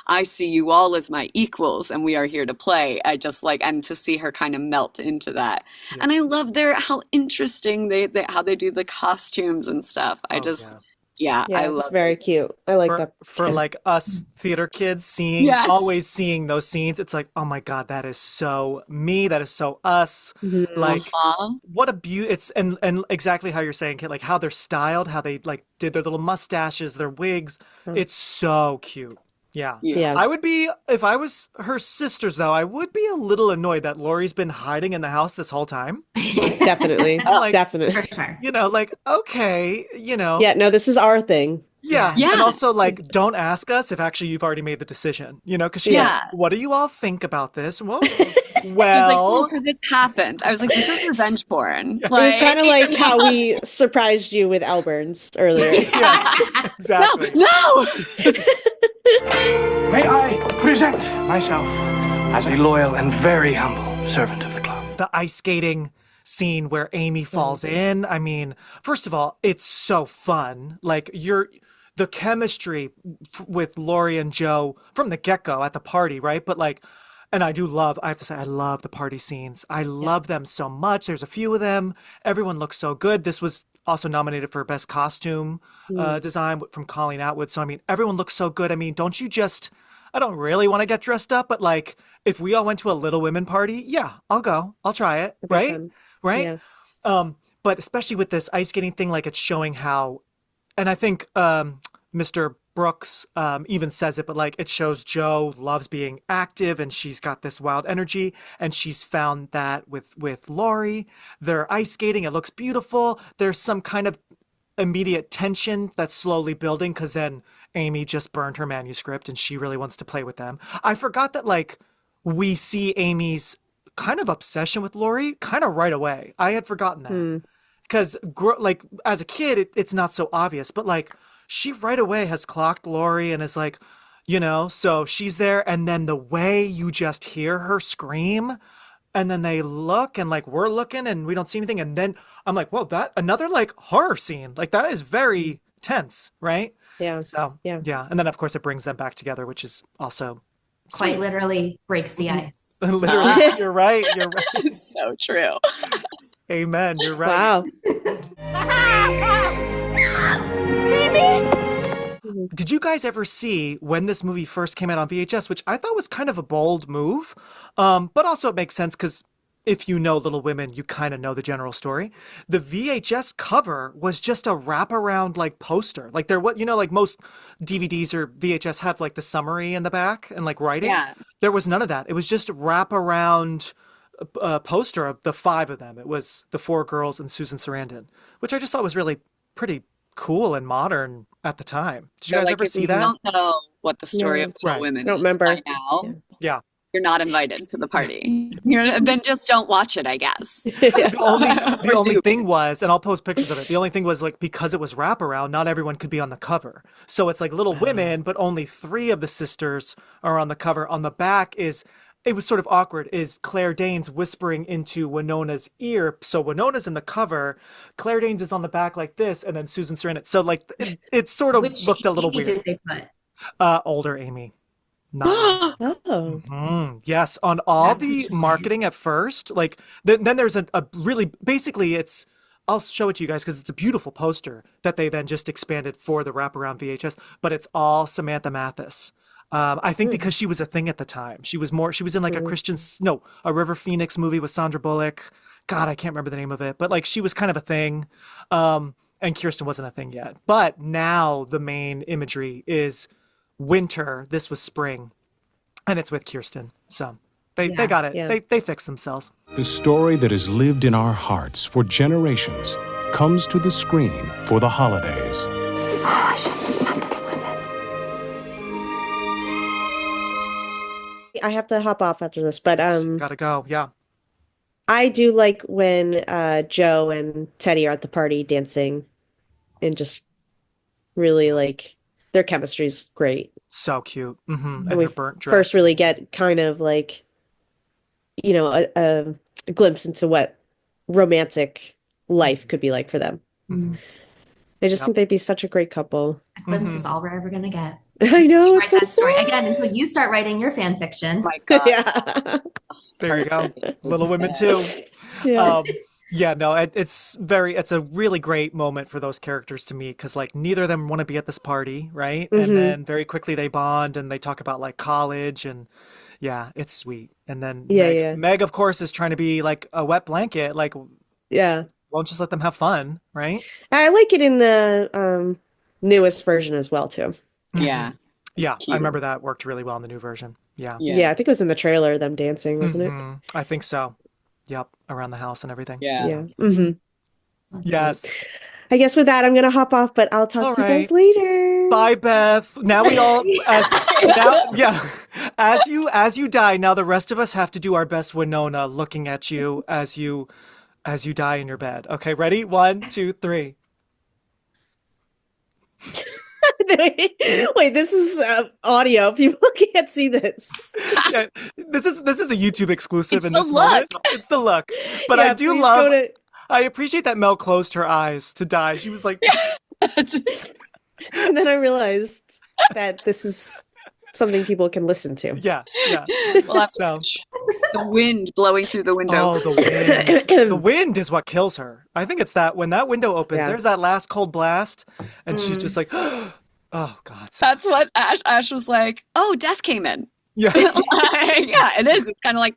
I see you all as my equals and we are here to play. I just like, and to see her kind of melt into that. Yeah. And I love how interesting how they do the costumes and stuff. I love it's very cute. I like that. For like us theater kids always seeing those scenes, it's like, oh my God, that is so me. That is so us. Mm-hmm. Like what a beauty. It's and exactly how you're saying, Kit, like how they're styled, how they like did their little mustaches, their wigs. Mm-hmm. It's so cute. Yeah. I would be, if I was her sisters, though, I would be a little annoyed that Laurie's been hiding in the house this whole time. Definitely. Like, definitely. You know, like, okay, you know. Yeah, no, this is our thing. Yeah. And also, like, don't ask us if actually you've already made the decision, you know, because she's like, what do you all think about this? Well, because it's happened. I was like, this is revenge porn. It was kind of like how we surprised you with Alburns earlier. Yes, exactly. No! May I present myself as a loyal and very humble servant of the club. The ice skating scene where Amy falls in. I mean, first of all, it's so fun. Like, the chemistry with Laurie and Joe from the get-go at the party, right? But like, and I have to say, I love the party scenes. I love them so much. There's a few of them. Everyone looks so good. This was also nominated for Best Costume Design from Colleen Atwood. So, I mean, everyone looks so good. I mean, I don't really want to get dressed up, but like, if we all went to a Little Women party, yeah, I'll go. I'll try it. Right? Right? Yeah. But especially with this ice skating thing, like, it's showing how, and I think Mr. Brooks even says it, but like, it shows Joe loves being active and she's got this wild energy, and she's found that with Laurie. They're ice skating. It looks beautiful. There's some kind of immediate tension that's slowly building because then Amy just burned her manuscript and she really wants to play with them. I forgot that, like, we see Amy's kind of obsession with Laurie kind of right away. I had forgotten that because like, as a kid, it's not so obvious, but like, she right away has clocked Laurie and is like, you know, so she's there. And then the way you just hear her scream, and then they look and like, we're looking and we don't see anything. And then I'm like, whoa, that another like horror scene. Like, that is very tense, right? Yeah. So, yeah. And then of course it brings them back together, which is also quite literally breaks the ice. Literally, you're right. You're right. It's so true. Amen. You're right. Wow. Did you guys ever see when this movie first came out on VHS, which I thought was kind of a bold move, but also it makes sense because if you know Little Women, you kind of know the general story. The VHS cover was just a wraparound like poster. Like, like most DVDs or VHS have like the summary in the back and like writing. Yeah. There was none of that. It was just wraparound poster of the 5 of them. It was the 4 girls and Susan Sarandon, which I just thought was really pretty cool and modern at the time. Did you guys ever see that? I don't know what the story of Little Women I don't is remember. by now. Yeah. You're not invited to the party. Then just don't watch it, I guess. The only thing was, and I'll post pictures of it, the only thing was, like, because it was wraparound, not everyone could be on the cover. So it's like Little Women, but only 3 of the sisters are on the cover. On the back it was sort of awkward, is Claire Danes whispering into Winona's ear. So Winona's in the cover, Claire Danes is on the back like this, and then Susan Sarandon. So like, it sort of looked a little weird. Did they put? Older Amy. Yes, on all the marketing at first, like then there's a really, basically I'll show it to you guys because it's a beautiful poster that they then just expanded for the wraparound VHS, but it's all Samantha Mathis. I think because she was a thing at the time. She was in like a River Phoenix movie with Sandra Bullock. God, I can't remember the name of it, but like she was kind of a thing. And Kirsten wasn't a thing yet. But now the main imagery is winter. This was spring, and it's with Kirsten. So they got it. Yeah. They fixed themselves. The story that has lived in our hearts for generations comes to the screen for the holidays. Oh, I shouldn't have smelled Little Women. I have to hop off after this, but gotta go. Yeah. I do like when Joe and Teddy are at the party dancing, and just really like their chemistry is great. So cute. Mm-hmm. And we first really get kind of like, a glimpse into what romantic life could be like for them. Mm-hmm. I just think they'd be such a great couple. A glimpse is all we're ever gonna get. I know, it's so story again until you start writing your fan fiction. Oh my God. Yeah. There you go. Little Women too. Yeah. It's a really great moment for those characters to meet, because like neither of them want to be at this party, right? Mm-hmm. And then very quickly they bond and they talk about like college, and yeah, it's sweet. And then Meg of course is trying to be like a wet blanket, like won't just let them have fun, right? I like it in the newest version as well too. Yeah. Yeah, I remember that worked really well in the new version. Yeah, I think it was in the trailer, them dancing, wasn't it? I think so. Yep, around the house and everything. Yeah. Mm-hmm. Yes. I guess with that, I'm going to hop off, but I'll talk to you guys later. Bye, Beth. Now we all as you die. Now the rest of us have to do our best Winona, looking at you as you die in your bed. Okay, ready? 1, 2, 3. Wait, this is audio. People can't see this. Yeah, this is a YouTube exclusive It's in the this look. moment. It's the look. But Yeah, I do please love. go to- I appreciate that Mel closed her eyes to die. She was like, And then I realized that this is something people can listen to. yeah. Well, So, the wind blowing through the window. oh, the wind. The wind is what kills her. I think it's that when that window opens, Yeah. there's that last cold blast, and she's just like, oh God. That's what Ash was like. Oh, death came in. Yeah. Yeah, it is. It's kind of like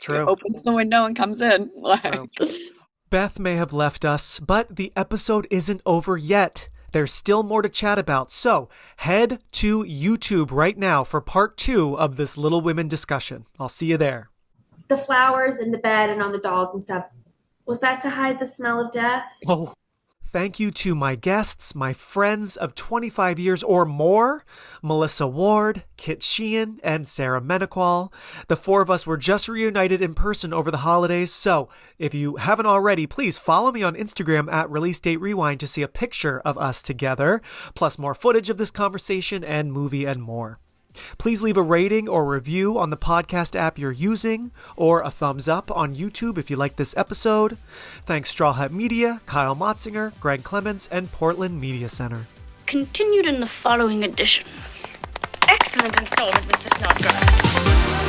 True. opens the window and comes in. Like, True. Beth may have left us, but the episode isn't over yet. There's still more to chat about, so head to YouTube right now for part 2 of this Little Women discussion. I'll see you there. The flowers in the bed and on the dolls and stuff, was that to hide the smell of death? Oh, thank you to my guests, my friends of 25 years or more, Melissa Ward, Kit Sheehan, and Sarah Menequal. The 4 of us were just reunited in person over the holidays, so if you haven't already, please follow me on Instagram at Release Date Rewind to see a picture of us together, plus more footage of this conversation and movie and more. Please leave a rating or review on the podcast app you're using, or a thumbs up on YouTube if you like this episode. Thanks Straw Hut Media, Kyle Motzinger, Greg Clements, and Portland Media Center. Continued in the following edition. Excellent installment, Mr. Snodgrass.